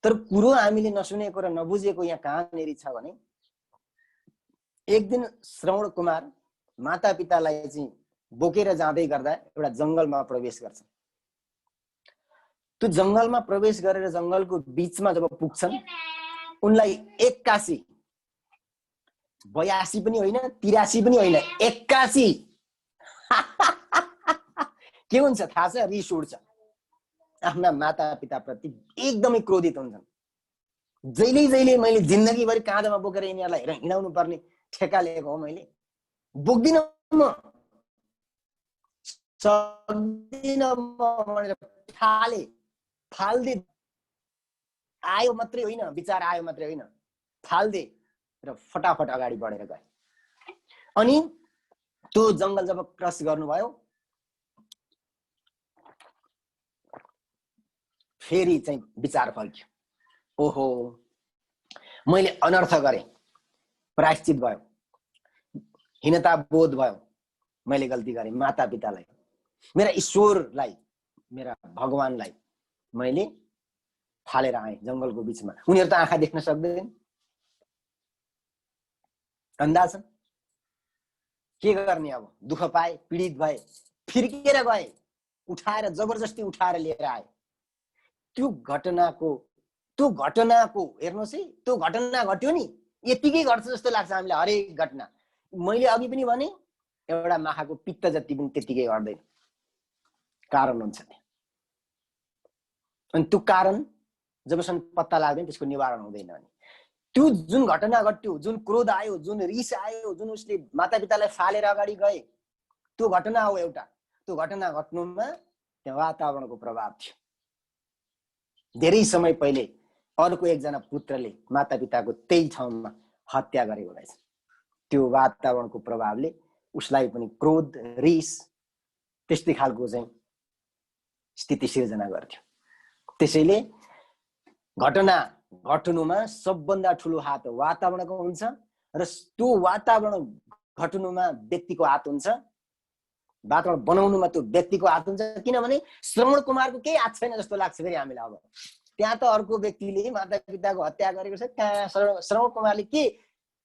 [SPEAKER 1] तर कुरो हामीले नसुनेको र नबुझेको यहाँ कहाँनिर छ भने, एक दिन श्रवण कुमार मातापितालाई चाहिँ बोकेर जाँदै गर्दा एउटा जङ्गलमा प्रवेश गर्छ। त्यो जङ्गलमा प्रवेश गरेर जङ्गलको बीचमा जब पुग्छन्, उनलाई 81 82 पनि होइन, 83 पनि होइन, 81 के हुन्छ थाहा छ? रिस उठ्छ। आफ्ना मातापिताप्रति एकदमै क्रोधित हुन्छन्। जहिले मैले जिन्दगीभरि काँधमा बोकेर यिनीहरूलाई हिँडाउनु पर्ने ठेका लिएको हो, मैले बोक्दिनँ, म सक्दिनँ भनेर फाल्दे आयो मात्रै होइन, विचार आयो मात्रै होइन, फाल्दे र फटाफट अगाडि बढेर गए। अनि त्यो जङ्गल जब क्रस गर्नुभयो, फेरि चाहिँ विचार फर्क्यो। ओहो, मैले अनर्थ गरेँ, प्रायश्चित भयो, हीनता बोध भयो, मैले गल्ती गरेँ। मातापितालाई, मेरा ईश्वरलाई, मेरा भगवानलाई मैले फालेर आएँ जङ्गलको बीचमा। उनीहरू त आँखा देख्न सक्दैन, अन्धा छन्, के गर्ने? अब दुःख पाए, पीडित भए, फिर्केर गए, उठाएर जबरजस्ती उठाएर लिएर आए। त्यो घटनाको हेर्नुहोस् है, त्यो घटना घट्यो नि, यतिकै घट्छ जस्तो लाग्छ हामीलाई हरेक घटना। मैले अघि पनि भने, एउटा माखाको पित्त जति पनि त्यतिकै घट्दैन, कारण हुन्छ। अनि त्यो कारण जबसम्म पत्ता लाग्दैन त्यसको निवारण हुँदैन। अनि त्यो जुन घटना घट्यो, जुन क्रोध आयो, जुन रिस आयो, जुन उसले मातापितालाई फालेर अगाडि गए, त्यो घटना हो एउटा। त्यो घटना घट्नुमा त्यहाँ वातावरणको प्रभाव थियो। धेरै समय पहिले अर्को एकजना पुत्रले मातापिताको त्यही ठाउँमा हत्या गरेको रहेछ। त्यो वातावरणको प्रभावले उसलाई पनि क्रोध, रिस त्यस्तै खालको चाहिँ स्थिति सिर्जना गर्थ्यो। त्यसैले घटना घट्नुमा सबभन्दा ठुलो हात वातावरणको हुन्छ र त्यो वातावरण घट्नुमा व्यक्तिको हात हुन्छ, वातावरण बनाउनुमा त्यो व्यक्तिको हात हुन्छ। किनभने श्रवण कुमारको केही हात छैन जस्तो लाग्छ फेरि हामीलाई। अब त्यहाँ त अर्को व्यक्तिले मातापिताको हत्या गरेको छ, त्यहाँ श्रवण कुमारले के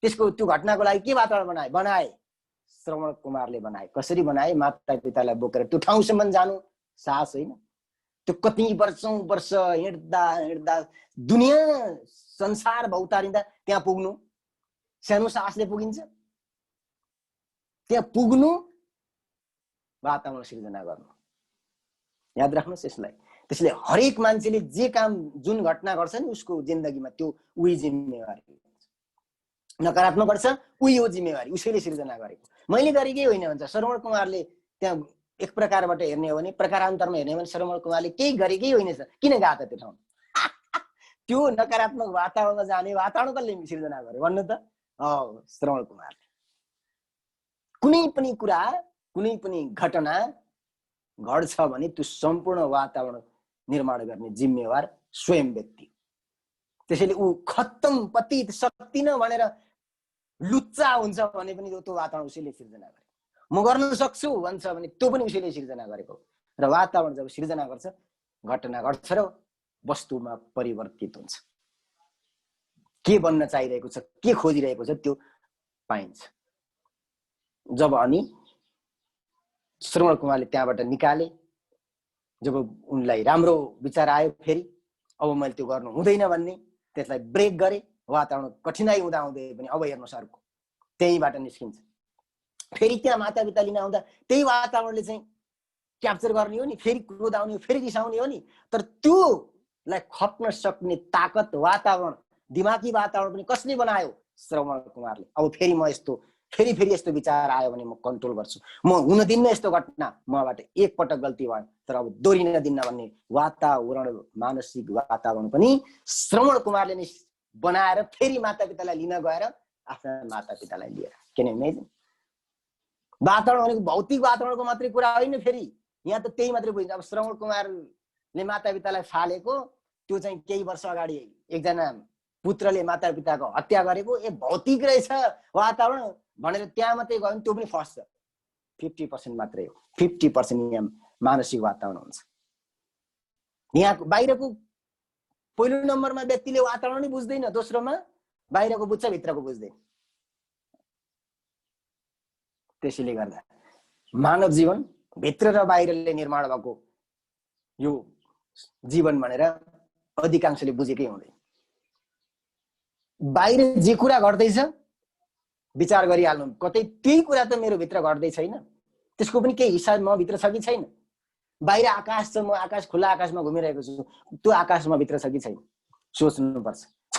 [SPEAKER 1] त्यसको त्यो घटनाको लागि के वातावरण बनाए? श्रवण कुमारले बनाए। कसरी बनाए? मातापितालाई बोकेर त्यो ठाउँसम्म जानु साहस होइन। त्यो कति वर्ष हिँड्दा हिँड्दा दुनियाँ संसार भौतारिँदा त्यहाँ पुग्नु सानो साहसले पुगिन्छ। त्यहाँ पुग्नु वातावरण सिर्जना गर्नु, याद राख्नुहोस् यसलाई। त्यसले हरेक मान्छेले जे काम जुन घटना गर्छ नि उसको जिन्दगीमा त्यो उही जिम्मेवारी, नकारात्मक गर्छ उही हो जिम्मेवारी, उसैले सिर्जना गरेको, मैले गरेकै होइन भन्छ। श्रवण कुमारले त्यहाँ एक प्रकारबाट हेर्ने हो भने, प्रकारान्तरमा हेर्ने हो भने श्रवण कुमारले केही गरेकै होइन, किन गएको त त्यो ठाउँ? त्यो नकारात्मक वातावरणमा जाने वातावरण कसले सिर्जना गर्यो भन्नु त? श्रवण कुमारले। कुनै पनि कुरा, कुनै पनि घटना घट्छ भने त्यो सम्पूर्ण वातावरण निर्माण गर्ने जिम्मेवार स्वयं व्यक्ति। त्यसैले ऊ खत्तम पतित सक्दिन भनेर लुच्चा हुन्छ भने पनि त्यो वातावरण उसैले सिर्जना गरेको। म गर्न सक्छु भन्छ भने त्यो पनि उसैले सिर्जना गरेको। र वातावरण जब सिर्जना गर्छ घटना घट्छ र वस्तुमा परिवर्तित हुन्छ। के बन्न चाहिरहेको छ, के खोजिरहेको छ त्यो पाइन्छ। जब अनि श्रवण कुमारले त्यहाँबाट निकाले, जब उनलाई राम्रो विचार आयो फेरि अब मैले त्यो गर्नु हुँदैन भन्ने, त्यसलाई ब्रेक गरे। वातावरण कठिनाइ हुँदा हुँदै पनि अब हेर्नुहोस् अर्को त्यहीबाट निस्किन्छ। फेरि त्यहाँ मातापिता लिन आउँदा त्यही वातावरणले चाहिँ क्याप्चर गर्ने हो नि, फेरि क्रोध आउने हो, फेरि रिसाउने हो नि। तर त्योलाई खप्न सक्ने ताकत वातावरण, दिमागी वातावरण पनि कसले बनायो? श्रवण कुमारले। अब फेरि म यस्तो फेरि यस्तो विचार आयो भने म कन्ट्रोल गर्छु, म हुन दिन्न यस्तो घटना, मबाट एक पटक गल्ती भयो तर अब दोहोरिन दिन्न भन्ने वातावरण, मानसिक वातावरण पनि श्रवण कुमारले नै बनाएर फेरि मातापितालाई लिन गएर आफ्ना मातापितालाई लिएर। किन इमेजिन, वातावरण भनेको भौतिक वातावरणको मात्रै कुरा होइन, फेरि यहाँ त त्यही मात्रै बुझिन्छ। अब श्रवण कुमारले मातापितालाई फालेको त्यो चाहिँ केही वर्ष अगाडि एकजना पुत्रले मातापिताको हत्या गरेको, भौतिक रहेछ वातावरण भनेर त्यहाँ मात्रै गयो भने त्यो पनि फस्छ। 50% मात्रै हो, 50% यहाँ मानसिक वातावरण हुन्छ। यहाँ बाहिरको पहिलो नम्बरमा व्यक्तिले वातावरण नै बुझ्दैन, दोस्रोमा बाहिरको बुझ्छ, भित्रको बुझ्दैन। त्यसैले गर्दा मानव जीवन भित्र र बाहिरले निर्माण भएको यो जीवन भनेर अधिकांशले बुझेकै हुँदैन। बाहिर जे कुरा घट्दैछ विचार गरिहाल्नु, कतै त्यही कुरा त मेरो भित्र घट्दै छैन, त्यसको पनि केही हिस्सा म भित्र छ कि छैन? बाहिर आकाश छ, म आकाश, खुला आकाशमा घुमिरहेको छु, त्यो आकाश म भित्र छ कि छैन सोच्नुपर्छ। छ,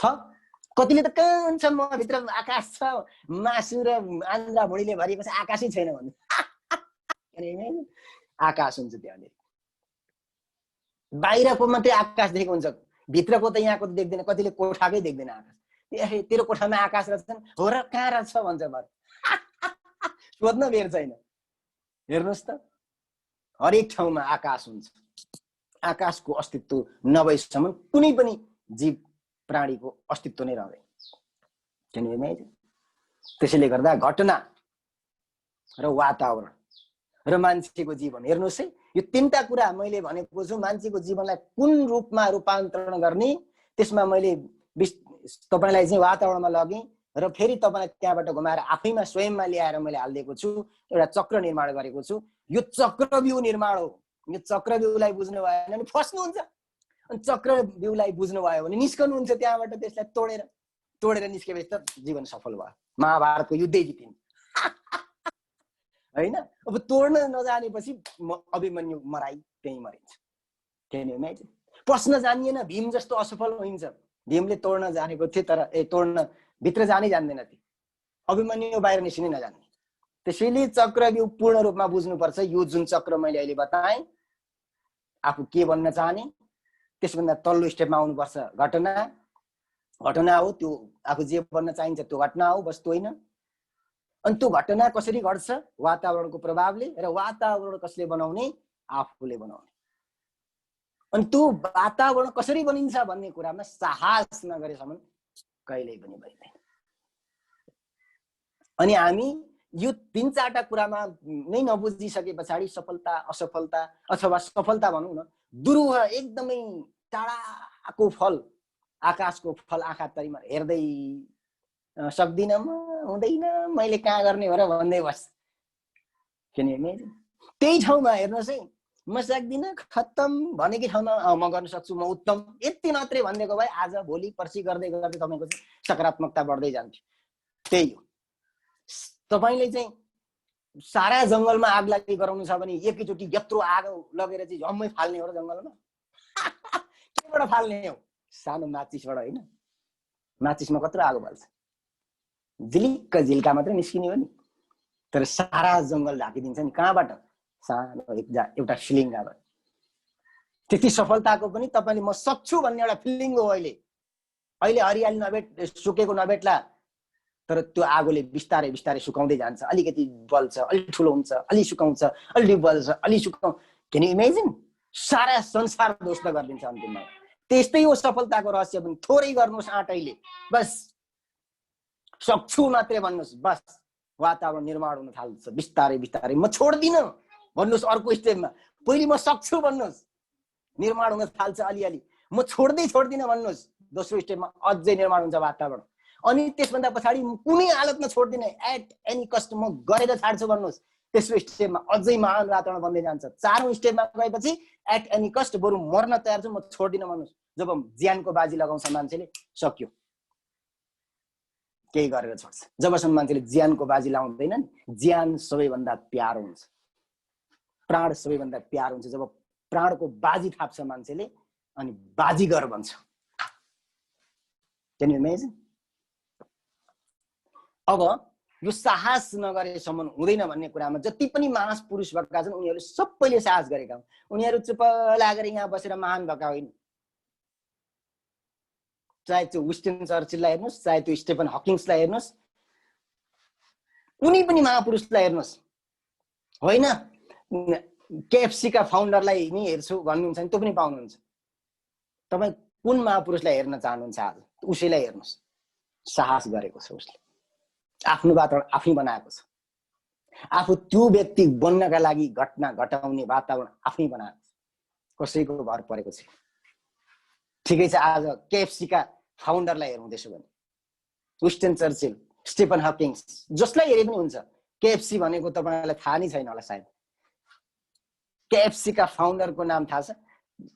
[SPEAKER 1] कतिले त कान्छ म भित्र आकाश छ, मासु र आन्द्रा भुँडीले भरिएको छ, आकाशै छैन भन्ने। आकाश हुन्छ त्यहाँनिर, बाहिरको मात्रै आकाश देखेको हुन्छ, भित्रको त यहाँको त देख्दैन। कतिले कोठाकै देख्दैन आकाश, तेरो कोठामा आकाश रहेछन् हो र, कहाँ रहेछ भन्छ। सोध्न बेर छैन। हेर्नुहोस् त, हरेक ठाउँमा आकाश हुन्छ। आकाशको अस्तित्व नभएसम्म कुनै पनि जीव प्राणीको अस्तित्व नै रहँदैन। त्यसैले गर्दा घटना र वातावरण र मान्छेको जीवन, हेर्नुहोस् है, यो तीनटा कुरा मैले भनेको छु। मान्छेको जीवनलाई कुन रूपमा रूपान्तरण गर्ने, त्यसमा मैले तपाईलाई चाहिँ वातावरणमा लगेँ र फेरि तपाईलाई त्यहाँबाट घुमाएर आफैमा स्वयंमा ल्याएर मैले हालिदिएको छु। एउटा चक्र निर्माण गरेको छु। यो चक्रव्यूह निर्माण हो। यो चक्रव्यूहलाई बुझ्नु भएन भने फस्नुहुन्छ, अनि चक्रव्यूहलाई बुझ्नु भयो भने निस्कनुहुन्छ त्यहाँबाट। त्यसलाई तोडेर निस्केपछि त जीवन सफल भयो। महाभारतको युद्धै जितिन् होइन। अब तोड्न नजानेपछि अभिमन्यु मराई त्यही मरिन्छ। प्रश्न जानिएन, भीम जस्तो असफल हुन्छ। भीमले तोड्न जानेको थियो तर तोड्न भित्र जानै जान्दैन थियो। अभिमन्यु बाहिर निस्किनै नजान्ने। त्यसैले चक्रव्यूह पूर्ण रूपमा बुझ्नुपर्छ। यो जुन चक्र मैले अहिले बताएँ, आफू के भन्न चाहने, त्यसभन्दा तल्लो स्टेपमा आउनुपर्छ घटना, घटना हो, त्यो आफू जे बन्न चाहिन्छ त्यो घटना हो, वस्तु होइन। अनि त्यो घटना कसरी घट्छ? वातावरणको प्रभावले, र वातावरण कसले बनाउने? आफूले बनाउने। अनि त्यो वातावरण कसरी बनिन्छ भन्ने कुरामा साहस नगरेसम्म कहिल्यै पनि बन्दैन। अनि हामी यो 3-4टा कुरामा नै नबुझिसके पछाडि सफलता असफलता अथवा सफलता भनौँ न, दुरूह एकदमै टाढाको फल, आकाशको फल आँखा तरीमा हेर्दै सक्दिन म, हुँदैन, मैले कहाँ गर्ने हो र भन्दै बस। किनभने त्यही ठाउँमा हेर्नुहोस् है, म सक्दिनँ, खत्तम भनेकै ठाउँमा म गर्न सक्छु, म उत्तम, यति मात्रै भनिदिएको भए आज भोलि पर्सि गर्दै गर्दै तपाईँको चाहिँ सकारात्मकता बढ्दै जान्थ्यो। त्यही हो। तपाईँले चाहिँ सारा जङ्गलमा आग लागि गराउनु छ भने एकैचोटि यत्रो आगो लगेर चाहिँ झम्मै फाल्ने हो र जङ्गलमा? केबाट फाल्ने हो? सानो माचिसबाट होइन। माचिसमा कत्रो आगो बाल्छ? झिलिक्क झिल्का मात्रै निस्किने हो नि। तर सारा जङ्गल ढाकिदिन्छ नि। कहाँबाट? सानो एउटा फिलिङबाट। त्यति सफलताको पनि तपाईँले म सक्छु भन्ने एउटा फिलिङ हो। अहिले हरियाली सुकेको नभेट्ला, तर त्यो आगोले बिस्तारै बिस्तारै सुकाउँदै जान्छ। अलिकति बल्छ, अलि ठुलो हुन्छ, अलि सुकाउँछ, अलि बल्छ, अलि क्यान यु इमेजिन? सारा संसार ध्वस्त गरिदिन्छ अन्तिममा। त्यस्तै हो सफलताको रहस्य पनि। थोरै गर्नुहोस् आँटैले, बस सक्छु मात्रै भन्नुहोस्, बस वातावरण निर्माण हुन थाल्छ बिस्तारै बिस्तारै। म छोड्दिनँ भन्नुहोस् अर्को स्टेपमा। पहिले म सक्छु भन्नुहोस्, निर्माण हुन थाल्छ अलिअलि। म छोड्दिनँ भन्नुहोस्, दोस्रो स्टेपमा अझै निर्माण हुन्छ वातावरण। अनि त्यसभन्दा पछाडि कुनै हालतमा छोड्दिनँ, एट एनी कस्ट म गरेर छाड्छु भन्नुहोस्, तेस्रो स्टेपमा अझै महान वातावरण बन्दै जान्छ। चारौँ स्टेपमा गएपछि एट एनी कस्ट बरु मर्न तयार छु, म छोड्दिनँ भन्नुहोस्। जब ज्यानको बाजी लगाउँछ मान्छेले, सक्यो, केही गरेर छोड्छ। जबसम्म मान्छेले ज्यानको बाजी लाउँदैन नि, ज्यान सबैभन्दा प्यारो हुन्छ, प्राण सबैभन्दा प्यारो हुन्छ। जब प्राणको बाजी थाप्छ मान्छेले, अनि बाजीगर बन्छ। Can you imagine? अब यो साहस नगरेसम्म हुँदैन भन्ने कुरामा जति पनि महापुरुष भएका छन् उनीहरूले सबैले साहस गरेका हुन्। उनीहरू चुप लागेर यहाँ बसेर महान भएका होइन। चाहे त्यो विन्स्टन चर्चिललाई हेर्नुहोस्, चाहे त्यो स्टेफन हकिङ्सलाई हेर्नुहोस्, कुनै पनि महापुरुषलाई हेर्नुहोस्, होइन केएफसी का फाउन्डरलाई नि हेर्छु भन्नुहुन्छ भने त्यो पनि पाउनुहुन्छ। तपाईँ कुन महापुरुषलाई हेर्न चाहनुहुन्छ? आज उसैलाई हेर्नुहोस्। साहस गरेको छ उसले, आफ्नो वातावरण आफै बनाएको छ। आफू त्यो व्यक्ति बन्नका लागि घटना घटाउने वातावरण आफै बनाएको छ, कसैको भर परेको छ। ठिकै छ, आज केएफसी का फाउन्डरलाई हेरौँ त्यसो भने, विन्स्टन चर्चिल, स्टेफन हकिङ्स, जसलाई हेरे पनि हुन्छ। केएफसी भनेको तपाईँलाई थाहा नै छैन होला सायद। केएफसी का फाउन्डरको नाम थाहा छ?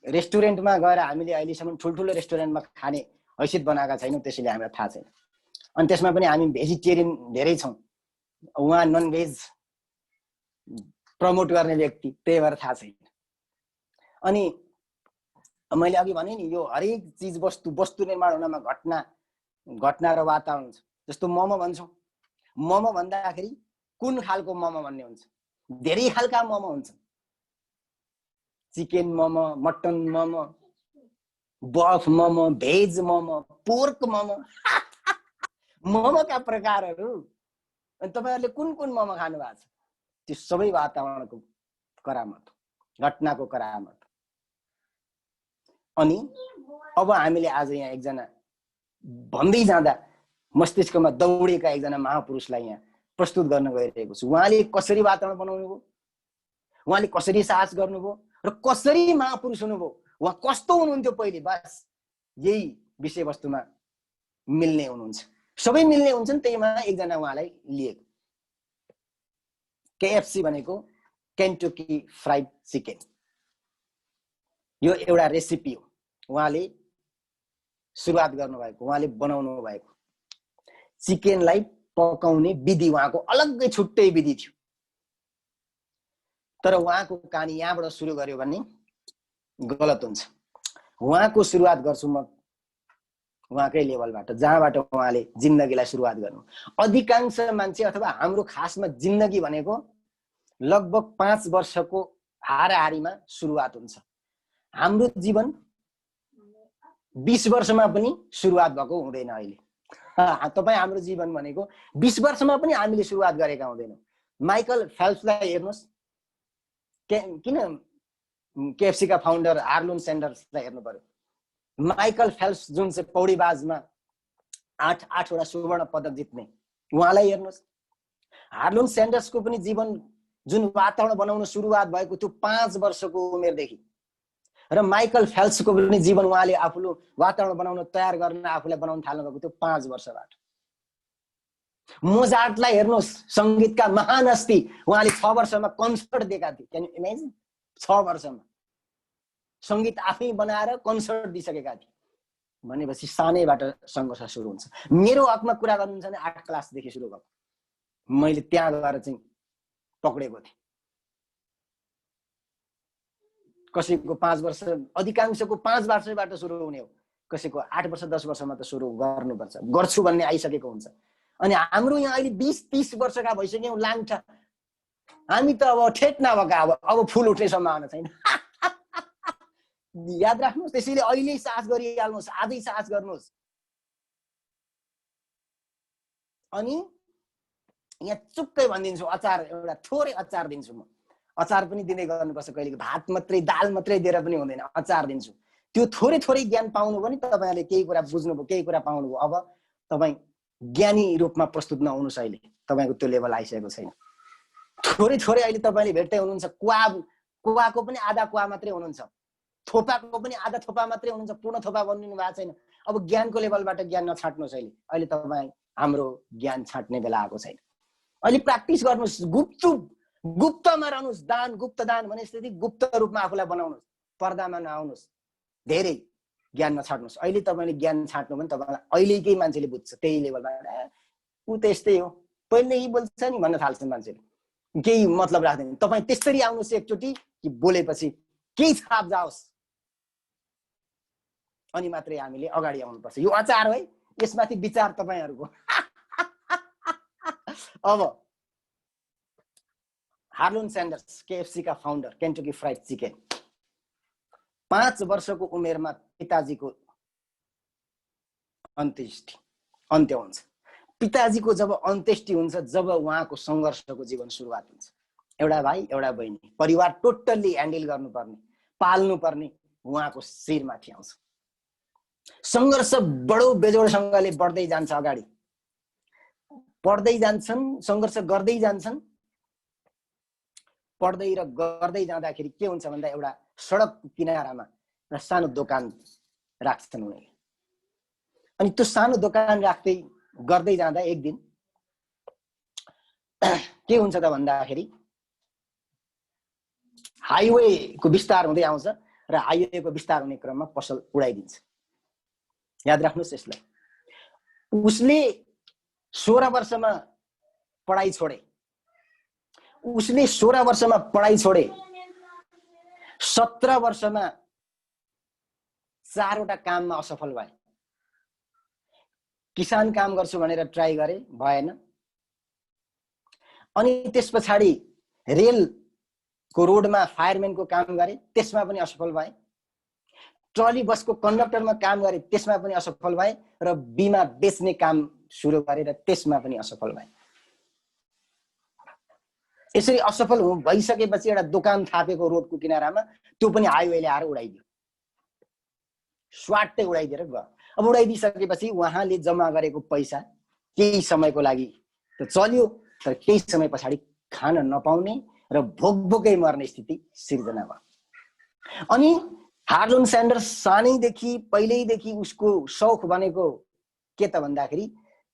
[SPEAKER 1] रेस्टुरेन्टमा गएर हामीले अहिलेसम्म ठुल्ठुलो रेस्टुरेन्टमा खाने हैसियत बनाएका छैनौँ, त्यसैले हामीलाई थाहा छैन। अनि त्यसमा पनि हामी भेजिटेरियन धेरै छौँ, उहाँ नन भेज प्रमोट गर्ने व्यक्ति, त्यही भएर थाहा छैन। अनि मैले अघि भने नि, यो हरेक चिज वस्तु निर्माण हुनमा घटना र वातावरण छ। जस्तो मोमो भन्छौँ, मोमो भन्दाखेरि कुन खालको मोमो भन्ने हुन्छ? धेरै खालका मोमो हुन्छ। चिकन मोमो, मटन मोमो, बफ मोमो, भेज मोमो, पोर्क मोमो, मोमोका प्रकारहरू। अनि तपाईँहरूले कुन कुन मोमो खानु भएको छ? त्यो सबै वातावरणको करामत, घटनाको करामत। अनि अब हामीले आज यहाँ एकजना भन्दै जाँदा मस्तिष्कमा दौडेका एकजना महापुरुषलाई यहाँ प्रस्तुत गर्न गइरहेको छु। उहाँले कसरी वातावरण बनाउनु भयो, उहाँले कसरी साहस गर्नुभयो र कसरी महापुरुष हुनुभयो, उहाँ कस्तो हुनुहुन्थ्यो पहिले, बस यही विषयवस्तुमा मिल्ने हुनुहुन्छ। सबै मिल्ने हुन्छन्, त्यहीमा एकजना उहाँलाई लिएको। केएफसी भनेको केन्टकी फ्राइड चिकन, यो एउटा रेसिपी हो। उहाँले सुरुवात गर्नुभएको, उहाँले बनाउनु भएको। चिकनलाई पकाउने विधि उहाँको अलग्गै छुट्टै विधि थियो। तर उहाँको कहानी यहाँबाट सुरु गर्यो भने गलत हुन्छ। उहाँको सुरुवात गर्छु म उहाँकै लेभलबाट, जहाँबाट उहाँले जिन्दगीलाई सुरुवात गर्नु। अधिकांश मान्छे अथवा हाम्रो खासमा जिन्दगी भनेको लगभग 5 वर्षको हाराहारीमा सुरुवात हुन्छ। हाम्रो जीवन 20 वर्षमा पनि सुरुवात भएको हुँदैन अहिले। तपाईँ हाम्रो जीवन भनेको 20 वर्षमा पनि हामीले सुरुवात गरेका हुँदैनौँ। माइकल फेल्प्सलाई हेर्नुहोस्, किन केएफसी का फाउन्डर हार्लन स्यान्डर्सलाई हेर्नु पर्यो। माइकल फेल्प्स जुन चाहिँ पौडीबाजमा 8वटा स्वर्ण पदक जित्ने, उहाँलाई हेर्नुहोस्। हार्लन स्यान्डर्सको पनि जीवन जुन वातावरण बनाउन सुरुवात भएको त्यो 5 वर्षको उमेरदेखि, र माइकल फेल्प्सको पनि जीवन उहाँले आफूले वातावरण बनाउन तयार गर्न आफूलाई बनाउन थाल्नु भएको त्यो 5 वर्षबाट। मोजार्टलाई हेर्नुहोस्, संगीतका महान हस्ती, उहाँले 6 वर्षमा कन्सर्ट दिएका थिए। Can you imagine? 6 वर्षमा संगीत आफै बनाएर कन्सर्ट दिइसकेका थिए भनेपछि सानैबाट सङ्घर्ष सुरु हुन्छ। मेरो हकमा कुरा गर्नुहुन्छ भने 8 क्लासदेखि सुरु भएको, मैले त्यहाँ गएर चाहिँ पक्रेको थिएँ। कसैको 5 वर्ष, अधिकांशको 5 वर्षबाट सुरु हुने हो, कसैको 8 वर्ष 10 वर्षमा त सुरु गर्नुपर्छ, गर्छु भन्ने आइसकेको हुन्छ। अनि हाम्रो यहाँ अहिले 20-30 वर्षका भइसक्यौँ लाङ्ठा, हामी त अब ठेट नभएका, अब फुल उठ्ने सम्भावना छैन। याद राख्नुहोस्, त्यसैले अहिले साहस गरिहाल्नुहोस्, आजै साहस गर्नुहोस्। अनि यहाँ चुक्कै भनिदिन्छु, अचार एउटा थोरै अचार दिन्छु म। अचार पनि दिँदै गर्नुपर्छ, कहिले भात मात्रै दाल मात्रै दिएर पनि हुँदैन, अचार दिन्छु। त्यो थोरै थोरै ज्ञान पाउनु पनि तपाईँहरूले केही कुरा बुझ्नुभयो, केही कुरा पाउनुभयो। अब तपाईँ ज्ञानी रूपमा प्रस्तुत नहुनुहोस्, अहिले तपाईँको त्यो लेभल आइसकेको छैन। थोरै थोरै अहिले तपाईँले भेट्दै हुनुहुन्छ, कुवाको पनि आधा कुवा मात्रै हुनुहुन्छ, थोपाको पनि आधा थोपा मात्रै हुनुहुन्छ, पूर्ण थोपा बनिनु भएको छैन। अब ज्ञानको लेभलबाट ज्ञान नछाट्नुहोस्। अहिले तपाईँ हाम्रो ज्ञान छाट्ने बेला आएको छैन। अहिले प्र्याक्टिस गर्नुहोस्, गुप्तमा रहनुहोस्। दान, गुप्त दान भने स्थिति गुप्त रूपमा आफूलाई बनाउनुहोस्, पर्दामा नआउनुहोस्, धेरै ज्ञान नछाड्नुहोस्। अहिले तपाईँले ज्ञान छाट्नु भने तपाईँलाई अहिलेकै मान्छेले बुझ्छ, त्यही लेभलबाट ऊ त यस्तै हो, पहिले यही बोल्छ नि भन्न थाल्छ मान्छेले, केही मतलब राख्दैन। तपाईँ त्यसरी आउनुहोस् एकचोटि कि बोलेपछि केही छाप जाओस्, अनि मात्रै हामीले अगाडि आउनुपर्छ। यो अचार है, यसमाथि विचार तपाईँहरूको। अब हार्लन स्यान्डर्स, केएफसी का फाउन्डर, केन्टकी फ्राइड चिकन, 5 वर्षको उमेरमा पिताजीको अन्त्य हुन्छ। पिताजीको जब अन्त्येष्टि हुन्छ, जब उहाँको सङ्घर्षको जीवन सुरुवात हुन्छ। एउटा भाइ, एउटा बहिनी, परिवार टोटल्ली ह्यान्डल गर्नुपर्ने, पाल्नुपर्ने उहाँको शिरमाथि आउँछ। सङ्घर्ष बडो बेजोडसँगले बढ्दै जान्छ, अगाडि पढ्दै जान्छन्, सङ्घर्ष गर्दै जान्छन्। पढ्दै र गर्दै जाँदाखेरि के हुन्छ भन्दा एउटा सडक किनारामा एउटा सानो दोकान राख्छन् उनीहरूले। अनि त्यो सानो दोकान राख्दै गर्दै जाँदा एक दिन के हुन्छ त भन्दाखेरि हाइवेको विस्तार हुँदै आउँछ र हाइवेको विस्तार हुने क्रममा पसल उडाइदिन्छ। याद राख्नुहोस् यसलाई। उसले 16 वर्षमा पढाइ छोडे, उसले 16 वर्षमा पढाइ छोडे, 17 वर्षमा 4वटा काममा असफल भए। किसान काम गर्छु भनेर ट्राई गरे, भएन। अनि त्यस पछाडि रेलको रोडमा फायरम्यानको काम गरे, त्यसमा पनि असफल भए। ट्रली बसको कन्डक्टरमा काम गरे, त्यसमा पनि असफल भए। र बिमा बेच्ने काम सुरु गरेर त्यसमा पनि असफल भए। यसरी असफल भइसकेपछि एउटा दोकान थापेको रोडको किनारामा, त्यो पनि हाइवेले आएर उडाइदियो, स्वाटै उडाइदिएर गयो। अब उडाइदिइसकेपछि उहाँले जम्मा गरेको पैसा केही समयको लागि त चल्यो, तर केही समय पछाडि खान नपाउने र भोकभोकै मर्ने स्थिति सिर्जना भयो। अनि हार्लन स्यान्डर्स सानैदेखि, पहिल्यैदेखि उसको सौख भनेको के त भन्दाखेरि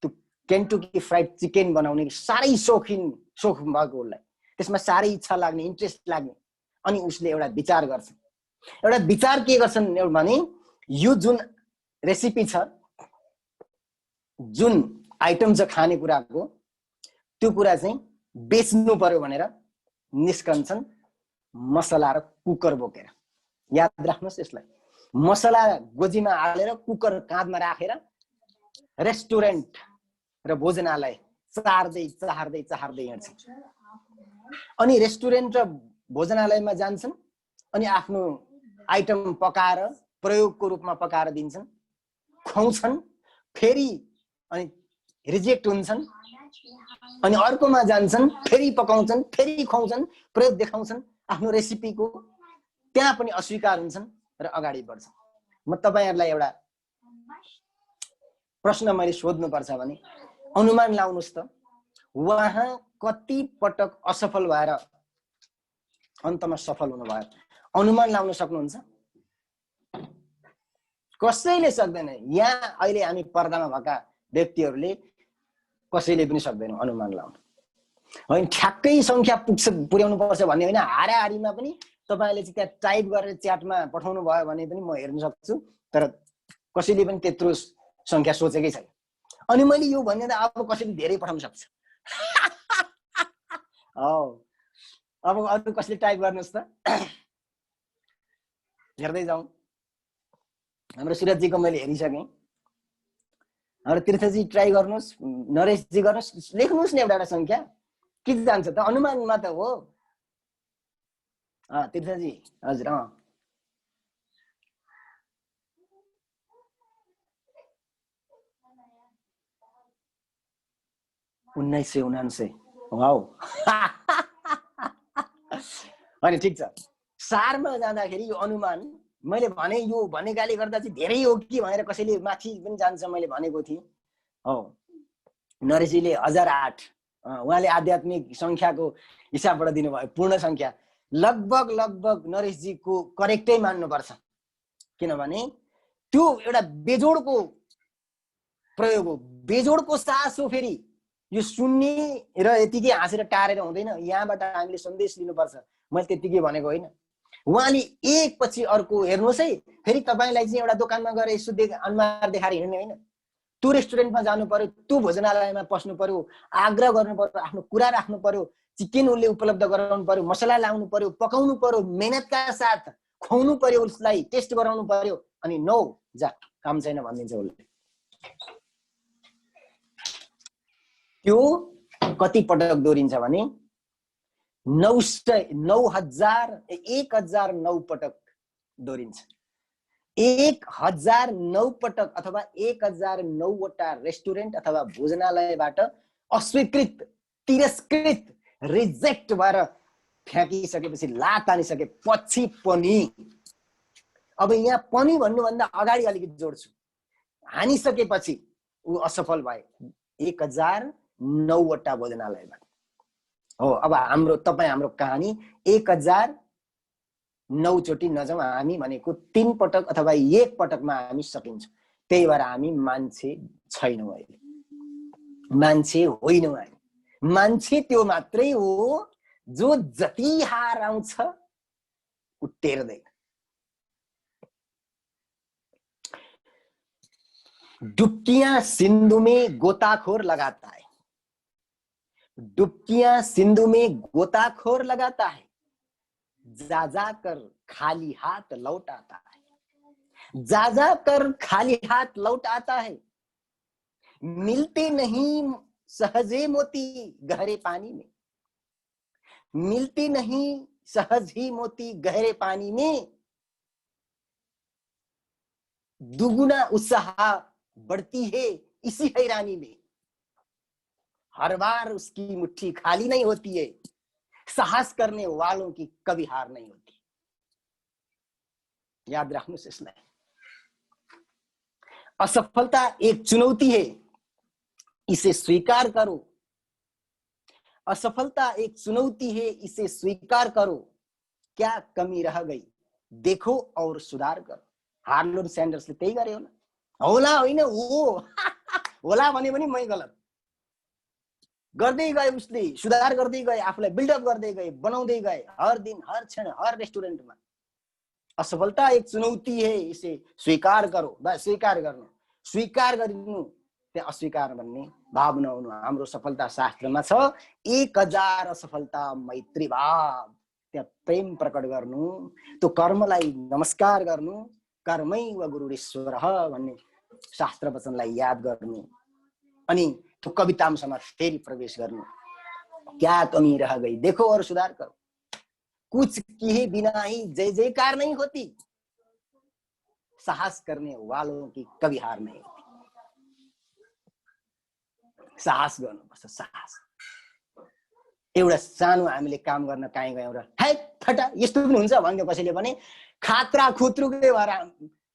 [SPEAKER 1] त्यो केन्टकी फ्राइड चिकन बनाउने साह्रै सोख भएको उसलाई, त्यसमा साह्रै इच्छा लाग्ने, इन्ट्रेस्ट लाग्ने। अनि उसले एउटा विचार गर्छ। एउटा विचार के गर्छन् भने, यो जुन रेसिपी छ, जुन आइटम छ खानेकुराको, त्यो कुरा चाहिँ बेच्नु पर्यो भनेर निस्कन्छन् मसला र कुकर बोकेर। याद राख्नुहोस् यसलाई। मसला गोजीमा हालेर कुकर काँधमा राखेर रेस्टुरेन्ट र भोजनालय चार्दै हिँड्छन्। अनि रेस्टुरेन्ट र भोजनालयमा जान्छन् अनि आफ्नो आइटम पकाएर प्रयोगको रूपमा पकाएर दिन्छन्, खुवाउँछन्, फेरि अनि रिजेक्ट हुन्छन्, अनि अर्कोमा जान्छन्, फेरि पकाउँछन्, फेरि खुवाउँछन्, प्रयोग देखाउँछन् आफ्नो रेसिपीको, त्यहाँ पनि अस्वीकार हुन्छन् र अगाडि बढ्छन्। म तपाईहरुलाई एउटा प्रश्न मैले सोध्नुपर्छ भने अनुमान लाउनुस् त, उहाँ कति पटक असफल भएर अन्तमा सफल हुनुभयो? अनुमान लाउन सक्नुहुन्छ? कसैले सक्दैन। यहाँ अहिले हामी पर्दामा भएका व्यक्तिहरूले कसैले पनि सक्दैनौँ अनुमान लाउन। होइन, ठ्याक्कै संख्या पुर्याउनु पर्छ भन्ने होइन, हाराहारीमा पनि तपाईले चाहिँ त्यहाँ टाइप गरेर च्याटमा पठाउनु भयो भने पनि म हेर्न सक्छु, तर कसैले पनि त्यत्रो संख्या सोचेकै छैन। अनि मैले यो भन्ने त अब कसैले धेरै पठाउन सक्छ। अब अरु कसले टाइप गर्नुस् त, हेर्दै जाउँ। हाम्रो सुरजजीको मैले हेरिसकेँ। हाम्रो तीर्थजी ट्राई गर्नुस्, नरेशजी गर्नुस्, लेख्नुस् न एउटा संख्या के जान्छ त, अनुमानमा त हो। तीर्थजी हजुर 1999। वाउ। अनि ठिक छ, सारमा जाँदाखेरि यो अनुमान मैले भने यो भनेकाले गर्दा चाहिँ धेरै हो कि भनेर कसैले माथि पनि जान्छ मैले भनेको थिएँ। हो, नरेशजीले 1008, उहाँले आध्यात्मिक संख्याको हिसाबबाट दिनुभयो पूर्ण संख्या। लगभग नरेशजीको करेक्टै मान्नुपर्छ, किनभने त्यो एउटा बेजोडको प्रयोग हो, बेजोडको सास हो। फेरि यो सुन्ने र यतिकै हाँसेर टारेर हुँदैन, यहाँबाट हामीले सन्देश लिनुपर्छ। मैले त्यतिकै भनेको होइन। उहाँले एक पछि अर्को हेर्नुहोस् है, फेरि तपाईँलाई चाहिँ एउटा दोकानमा गएर यसो अनुहार देखाएर हिँड्ने होइन, त्यो रेस्टुरेन्टमा जानु पर्यो, त्यो भोजनालयमा पस्नु पर्यो, आग्रह गर्नु पर्यो, आफ्नो कुरा राख्नु पर्यो, चिकन उसले उपलब्ध गराउनु पर्यो, मसला लाउनु पर्यो, पकाउनु पर्यो, मेहनतका साथ खुवाउनु पर्यो, उसलाई टेस्ट गराउनु पर्यो, अनि नो जा काम छैन भनिदिन्छ उसले। त्यो कति पटक दोहोरिन्छ भने 1009 पटक दोहोरिन्छ। 1009 पटक अथवा 1009 वटा रेस्टुरेन्ट अथवा भोजनालयबाट अस्वीकृत, तिरस्कृत, रिजेक्ट भएर फ्याँकिसकेपछि, लात हानिसकेपछि पनि, अब यहाँ पनि भन्नुभन्दा अगाडि अलिकति जोड्छु, हानिसकेपछि ऊ असफल भए 1009 वटा भोजनालयबाट। हो, अब हाम्रो कहानी 1009 चोटि नजाउँ, हामी भनेको 3 पटक अथवा 1 पटकमा हामी सकिन्छ। त्यही भएर हामी मान्छे छैनौँ, अहिले मान्छे होइनौँ हामी। मान्छे त्यो मात्रै हो जो जति हार आउँछ उ टेर्दैन। डुबकियां सिंधु में गोताखोर लगाता है, डुबकियां सिंधु में गोताखोर लगाता है, जा जा कर खाली हाथ लौट आता है, जा जा कर खाली हाथ लौट आता है। मिलते नहीं सहजे मोती गहरे पानी में, मिलते नहीं सहज ही मोती गहरे पानी में, दुगुना उत्साह बढ़ती है इसी हैरानी में। हर बार उसकी मुट्ठी खाली नहीं होती है, साहस करने वालों की कभी हार नहीं होती। याद रखनुस् यसलाई। असफलता एक चुनौती है, इसे स्वीकार करो। असफलता एक चुनौती है, इसे स्वीकार करो। क्या कमी रह गई देखो और सुधार करो। हार्लोड सैंडर्सले त्यही गरे होला। होला होइन, हो होला भने पनि मै गलत। गर्दै गए, उसले सुधार गर्दै गए, आफूलाई बिल्डअप गर्दै गए, बनाउँदै गए, हर दिन, हर क्षण, हर रेस्टुरेन्टमा। असफलता एक चुनौती है, इसे स्वीकार करो। बस स्वीकार गर्नु, स्वीकार गरिनु, त्यहाँ अस्वीकार भन्ने भाव नहुनु। हाम्रो सफलता शास्त्रमा छ 1000 असफलता मैत्री भाव। त्यहाँ प्रेम प्रकट गर्नु, त्यो कर्मलाई नमस्कार गर्नु, कर्मैव गुरुरीश्वरः भन्ने शास्त्र वचनलाई याद गर्नु, अनि तो कवितांशमा फेरि प्रवेश गर्नु। क्या कमी रह गई देखो और सुधार करो, कुछ किए बिना ही जय जयकार नहीं होती, साहस करने वालों की कभी हार नहीं होती। साहस गर्नुपर्छ, साहस। एउटा सानो हामीले काम गर्न कहीँ गयौँ र है फटा यस्तो पनि हुन्छ भन्यो कसैले भने खात्रा खुत्रुकै भएर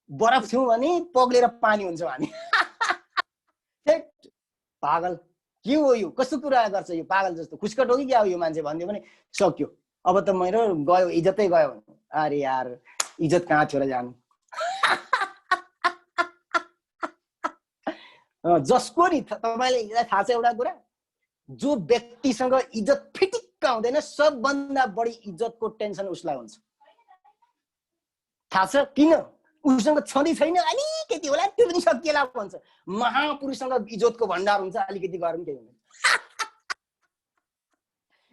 [SPEAKER 1] बरफ छौँ भने पग्लेर पानी हुन्छ भने पागल के हो यो, कस्तो कुरा गर्छ यो, पागल जस्तो खुस्कट हो कि क्या हो यो मान्छे भनिदियो भने सक्यो। अब त मेरो गयो, इज्जतै गयो। अरे यार इज्जत कहाँ थियो र जानु। जसको नि तपाईँलाई थाहा छ एउटा कुरा, जो व्यक्तिसँग इज्जत फिटिक्क हुँदैन सबभन्दा बढी इज्जतको टेन्सन उसलाई हुन्छ। थाहा छ किन? उसँग छँदै छैन, अलिकति होला त्यो पनि सकिएला भन्छ। महापुरुषसँग इज्जतको भण्डार हुन्छ, अलिकति गरौँ केही हुँदैन।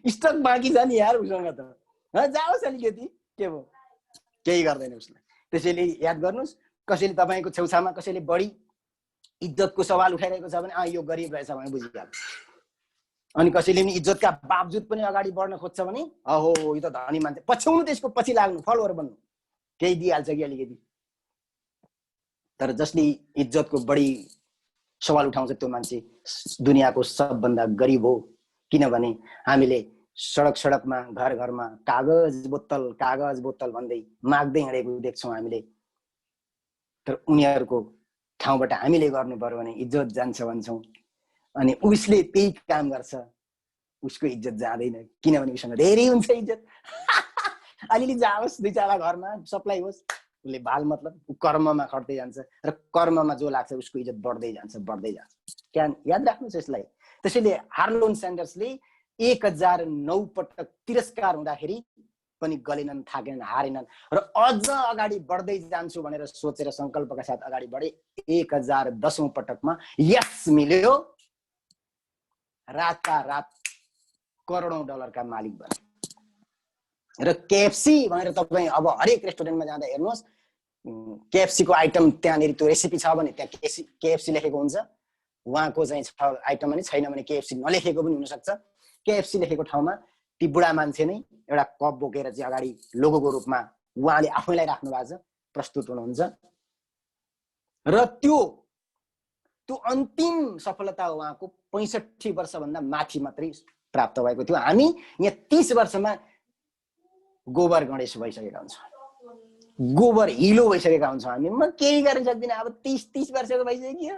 [SPEAKER 1] स्टक बाँकी छ नि यार उसँग त, जाओस् अलिकति के भयो, केही गर्दैन उसलाई। त्यसैले याद गर्नुहोस्, कसैले तपाईँको छेउछाउमा कसैले बढी इज्जतको सवाल उठाइरहेको छ भने यो गरिब रहेछ भने बुझिहाल्नु। अनि कसैले पनि इज्जतका बावजुद पनि अगाडि बढ्न खोज्छ भने अहो यो त धनी मान्छे, पछ्याउनु त्यसको पछि लाग्नु, फलोवर बन्नु, केही दिइहाल्छ कि अलिकति। तर जसले इज्जतको बढी सवाल उठाउँछ त्यो मान्छे दुनियाँको सबभन्दा गरिब हो। किनभने हामीले सडक सडकमा घर घरमा कागज बोतल भन्दै माग्दै हिँडेको देख्छौँ हामीले। तर उनीहरूको ठाउँबाट हामीले गर्नु पर्यो भने इज्जत जान्छ भन्छौँ, अनि उसले त्यही काम गर्छ उसको इज्जत जाँदैन। किनभने उसँग धेरै हुन्छ इज्जत। अलिअलि जाओस् दुई चारवटा घरमा सप्लाई होस्, उसले बाल मतलब कर्ममा खट्दै जान्छ र कर्ममा जो लाग्छ उसको इज्जत बढ्दै जान्छ। क्या याद राख्नुहोस् यसलाई। त्यसैले हार्लोन स्यान्डर्सले 1009 पटक तिरस्कार हुँदाखेरि पनि गलेनन्, थाकेनन्, हारेनन् र अझ अगाडि बढ्दै जान्छु भनेर सोचेर संकल्पका साथ अगाडि बढे। 1010औं पटकमा यस मिल्यो, रातारात करोडौं डलरका मालिक बने। र केएफसी भनेर तपाईँ अब हरेक रेस्टुरेन्टमा जाँदा हेर्नुहोस्, केएफसी को आइटम त्यहाँनिर त्यो रेसिपी छ भने त्यहाँ केएफसी लेखेको हुन्छ, उहाँको चाहिँ छ आइटम भने छैन भने केएफसी नलेखेको पनि हुनसक्छ। केएफसी लेखेको ठाउँमा ती बुढा मान्छे नै एउटा कप बोकेर चाहिँ अगाडि लोगोको रूपमा उहाँले आफैलाई राख्नु भएको छ, प्रस्तुत हुनुहुन्छ। र त्यो अन्तिम सफलता उहाँको 65 वर्षभन्दा माथि मात्रै प्राप्त भएको थियो। हामी यहाँ 30 वर्षमा गोबर गणेश भइसकेका हुन्छौँ, गोबर हिलो भइसकेका हुन्छौँ हामी। म केही गर्न सक्दिनँ, अब 30 वर्षको भइसक्यो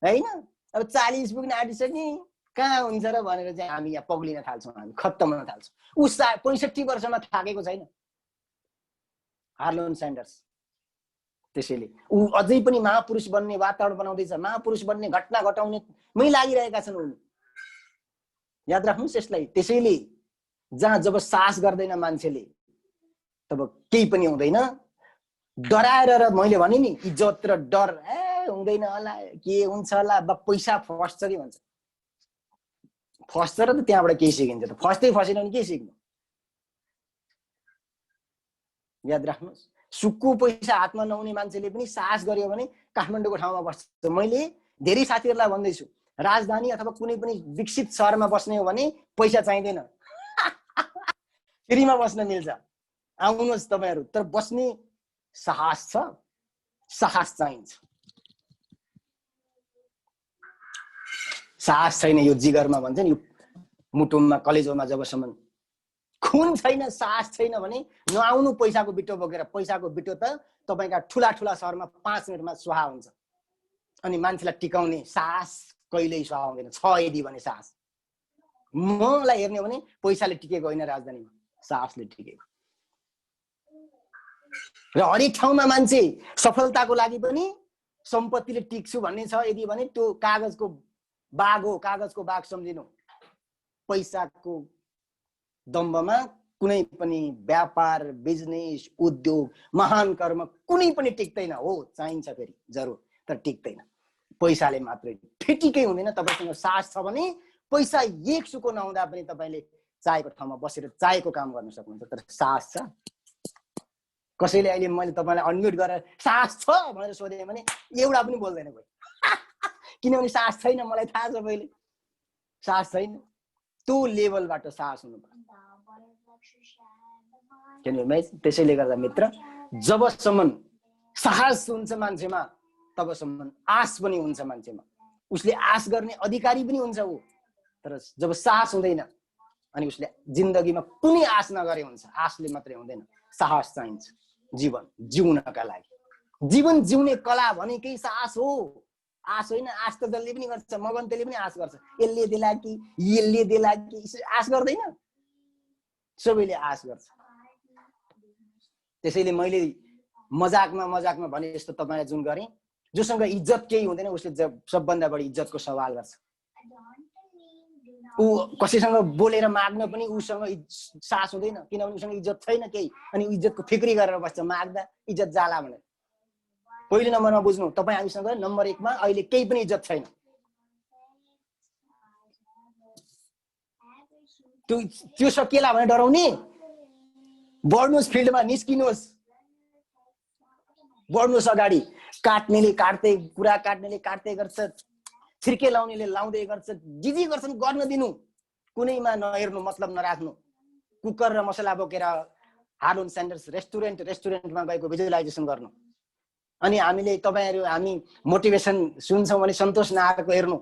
[SPEAKER 1] होइन, अब 40 पुग्न आँटिसकेँ, कहाँ हुन्छ र भनेर चाहिँ हामी यहाँ पग्लिन थाल्छौँ, हामी खत्तम हुन थाल्छौँ। ऊ 65 वर्षमा थाकेको छैन हार्लोन स्यान्डर्स। त्यसैले ऊ अझै पनि महापुरुष बन्ने वातावरण बनाउँदैछ, महापुरुष बन्ने घटना घटाउनेमै लागिरहेका छन् उनी। याद राख्नुहोस् यसलाई। त्यसैले जहाँ जब साहस गर्दैन मान्छेले तब केही पनि हुँदैन। डराएर र मैले भने नि इज्जत र डर हुँदैन होला, के हुन्छ होला, पैसा फस्छ कि भन्छ। फस्छ र त त्यहाँबाट केही सिकिन्छ त, फस्दै फसेन भने के सिक्नु। याद राख्नुहोस्, सुक्कु पैसा हातमा नहुने मान्छेले पनि साहस गर्यो भने काठमाडौँको ठाउँमा बस्छ। मैले धेरै साथीहरूलाई भन्दैछु, राजधानी अथवा कुनै पनि विकसित सहरमा बस्ने हो भने पैसा चाहिँदैन, फ्रीमा बस्न मिल्छ, आउनुहोस् तपाईँहरू। तर बस्ने साहस छ, साहस चाहिन्छ। साहस छैन यो जिगरमा भन्छ नि, यो मुटुमा कलेजोमा जबसम्म खुन छैन, साहस छैन भने नआउनु पैसाको बिटो बोकेर। पैसाको बिटो त तपाईँका ठुला ठुला सहरमा 5 मिनटमा स्वाहा हुन्छ, अनि मान्छेलाई टिकाउने साहस कहिल्यै स्वाहा हुँदैन। छ यदि भने साहस। मलाई हेर्ने हो भने पैसाले टिकेको होइन, राजधानीमा साहसले टिकेको। र हरेक ठाउँमा मान्छे सफलताको लागि पनि सम्पत्तिले टिक्छु भन्ने छ यदि भने त्यो कागजको बाग हो, कागजको बाग सम्झिनु। पैसाको दम्बमा कुनै पनि व्यापार, बिजनेस, उद्योग, महान कर्म कुनै पनि टिक्दैन। हो चाहिन्छ फेरि जरुर, तर टिक्दैन। पैसाले मात्रै फिटिकै हुँदैन। तपाईसँग साहस छ भने पैसा एक सुको नहुँदा पनि तपाईले चाहेको ठाउँमा बसेर चाहेको काम गर्न सक्नुहुन्छ। तर साहस छ? कसैले अहिले मैले तपाईलाई अनम्युट गरेर साहस छ भनेर सोधेँ भने एउटा पनि बोल्दैन कोही। किनभने साहस छैन, मलाई थाहा छ पहिले साहस छैन। त्यो लेभलबाट साहस हुनु पर्छ। त्यसैले गर्दा मित्र, जबसम्म साहस हुन्छ मान्छेमा तबसम्म आश पनि हुन्छ मान्छेमा, उसले आश गर्ने अधिकारी पनि हुन्छ ऊ। तर जब साहस हुँदैन अनि उसले जिन्दगीमा कुनै आश नगरे हुन्छ। आशले मात्रै हुँदैन, साहस चाहिन्छ जीवन जिउनका लागि। जीवन जिउने कला भनेकै साहस हो, आश होइन। आश त जसले पनि गर्छ, मगन्तेले पनि आश गर्छ, यसले देला कि यसले देला कि, आश गर्दैन, सबैले आश गर्छ। त्यसैले मैले मजाकमा भने जस्तो तपाईँलाई जुन गरेँ, जोसँग इज्जत केही हुँदैन उसले सबभन्दा बढी इज्जतको सवाल गर्छ। ऊ कसैसँग बोलेर माग्न पनि उसँग साहस हुँदैन, किनभने उसँग इज्जत छैन केही, अनि इज्जतको फिक्री गरेर बस्छ, माग्दा इज्जत जाला भनेर। पहिलो नम्बरमा बुझ्नु, तपाईँ हामीसँग नम्बर 1 मा अहिले केही पनि इज्जत छैन। त्यो सकिएला भने डराउने, बढ्नुहोस्, फिल्डमा निस्किनुहोस्, बढ्नुहोस् अगाडि। काट्नेले काट्दै, कुरा काट्नेले काट्दै गर्छ, छिर्के लाउनेले लाउँदै गर्छ, जिजी गर्छन् गर्न दिनु, कुनैमा नहेर्नु, मतलब नराख्नु। कुकर र मसला बोकेर हार्लोन स्यान्डर्स रेस्टुरेन्टमा गएको भिजुअलाइजेसन गर्नु। अनि हामीले तपाईहरु हामी मोटिभेसन सुन्छौँ भने सन्तोष नारको हेर्नु।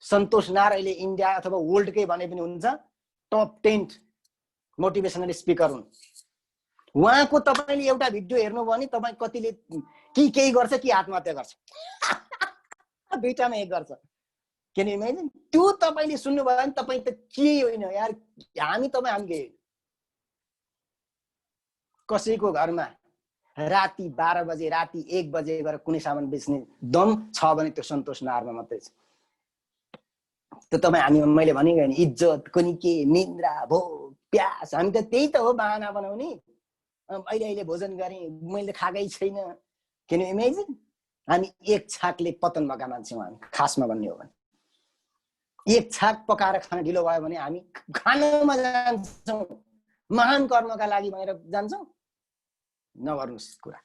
[SPEAKER 1] सन्तोष नार अहिले इन्डिया अथवा वर्ल्डकै भने पनि हुन्छ टप 10 मोटिभेसनल स्पिकर हुन्। उहाँको तपाईले एउटा भिडियो हेर्नु भने तपाई कतिले कि केही गर्छ कि आत्महत्या गर्छ, दुईटामा एक गर्छ। Can you imagine? त्यो तपाईले सुन्नु भयो भने तपाई त के होइन यार, हामी तपाई हामी के। कसैको घरमा राति 12 बजे राति 1 बजे गएर कुनै सामान बेच्ने दम छ भने त्यो सन्तोष नारमा मात्रै छ। त्यो तपाई हामी मैले भनेको हैन, इज्जत कुनै के, निन्द्रा भोग प्यास, हामी त त्यही त हो बहाना बनाउने। अहिले भोजन गरे मैले खाकै छैन। किन इमेजिन? हामी एक छाकले पतन भएका मान्छे हौं। हामी खासमा भन्ने हो भने एक छाक पकाएर खान ढिलो भयो भने हामी खानमा जान्छौं, महान कर्मका लागि भनेर जान्छौं। नगर्नुस् कुरा।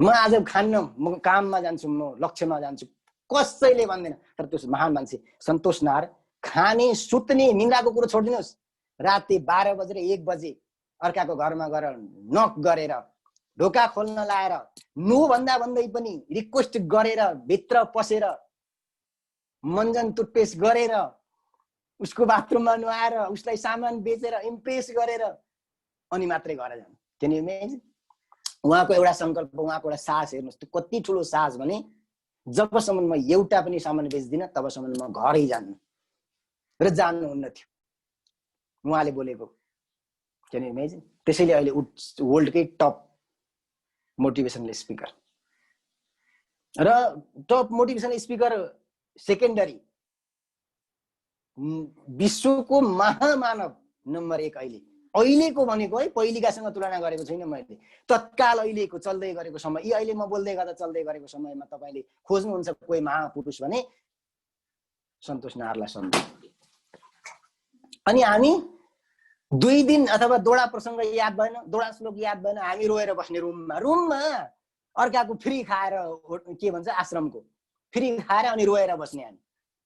[SPEAKER 1] म आज खान्न, म काममा जान्छु, म लक्ष्यमा जान्छु, कसैले भन्दैन। तर त्यो महान मान्छे सन्तोष नार खाने सुत्ने निन्द्राको कुरो छोड्दिनुस्। राति 12 बजेर 1 बजे अर्काको घरमा गएर नक गरेर ढोका खोल्न लाएर नो भन्दा भन्दै पनि रिक्वेस्ट गरेर भित्र पसेर मञ्जन टुथपेस्ट गरेर उसको बाथरुममा नुहाएर उसलाई सामान बेचेर इम्प्रेस गरेर अनि मात्रै घर जानु। Can you imagine? उहाँको एउटा संकल्प, उहाँको एउटा साहस हेर्नुस्, त्यो कति ठुलो साहस भने जबसम्म म एउटा पनि सामान बेच्दिन तबसम्म म घरै जान्नु र जान्नुहुन्न थियो उहाँले बोलेको। Can you imagine? त्यसैले अहिले वर्ल्डकै टप मोटिभेसनल स्पिकर र टप मोटिभेसनल स्पिकर सेकेन्डरी विश्वको महामानव नम्बर 1 अहिलेको भनेको है, पहिलेकासँग तुलना गरेको छैन मैले। तत्काल अहिलेको चल्दै गरेको समय, यी अहिले म बोल्दै गर्दा चल्दै गरेको समयमा तपाईले खोज्नुहुन्छ कोही महापुरुष भने सन्तोष नारलाई सम्झनु। अनि हामी 2 दिन अथवा दोडा प्रसंग याद भएन, दोडा श्लोक याद भएन, हामी रोएर बस्ने रुममा अर्काको फ्री खाएर, के भन्छ आश्रमको फ्री खाएर अनि रोएर बस्ने। हामी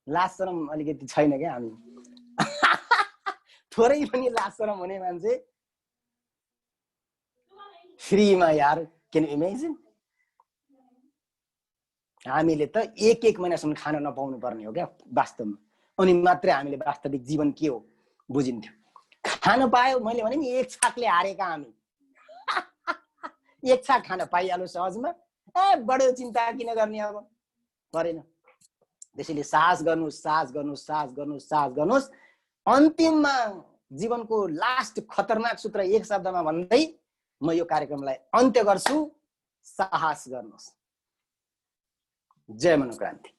[SPEAKER 1] लाज शरम अलिकति छैन क्या हामी, थोरै पनि लाज शरम हुने मान्छे फ्रीमा यार। Can you imagine? हामीले त एक महिनासम्म खान नपाउनु पर्ने हो क्या वास्तवमा, अनि मात्रै हामीले वास्तविक जीवन के हो बुझिन्थ्यो। खान पायो, मैले भने नि एक छाकले हारेका हामी। एक छाक खान पाइहाल्यो सहजमा, बडो चिन्ता किन गर्ने अब, परेन। त्यसैले साहस गर्नुस्, साहस गर्नुस्, साहस गर्नुस्, साहस गर्नुस्। अन्तिममा जीवनको लास्ट खतरनाक सूत्र एक शब्दमा भन्दै म यो कार्यक्रमलाई अन्त्य गर्छु। साहस गर्नुस्। जय मनोक्रान्ति।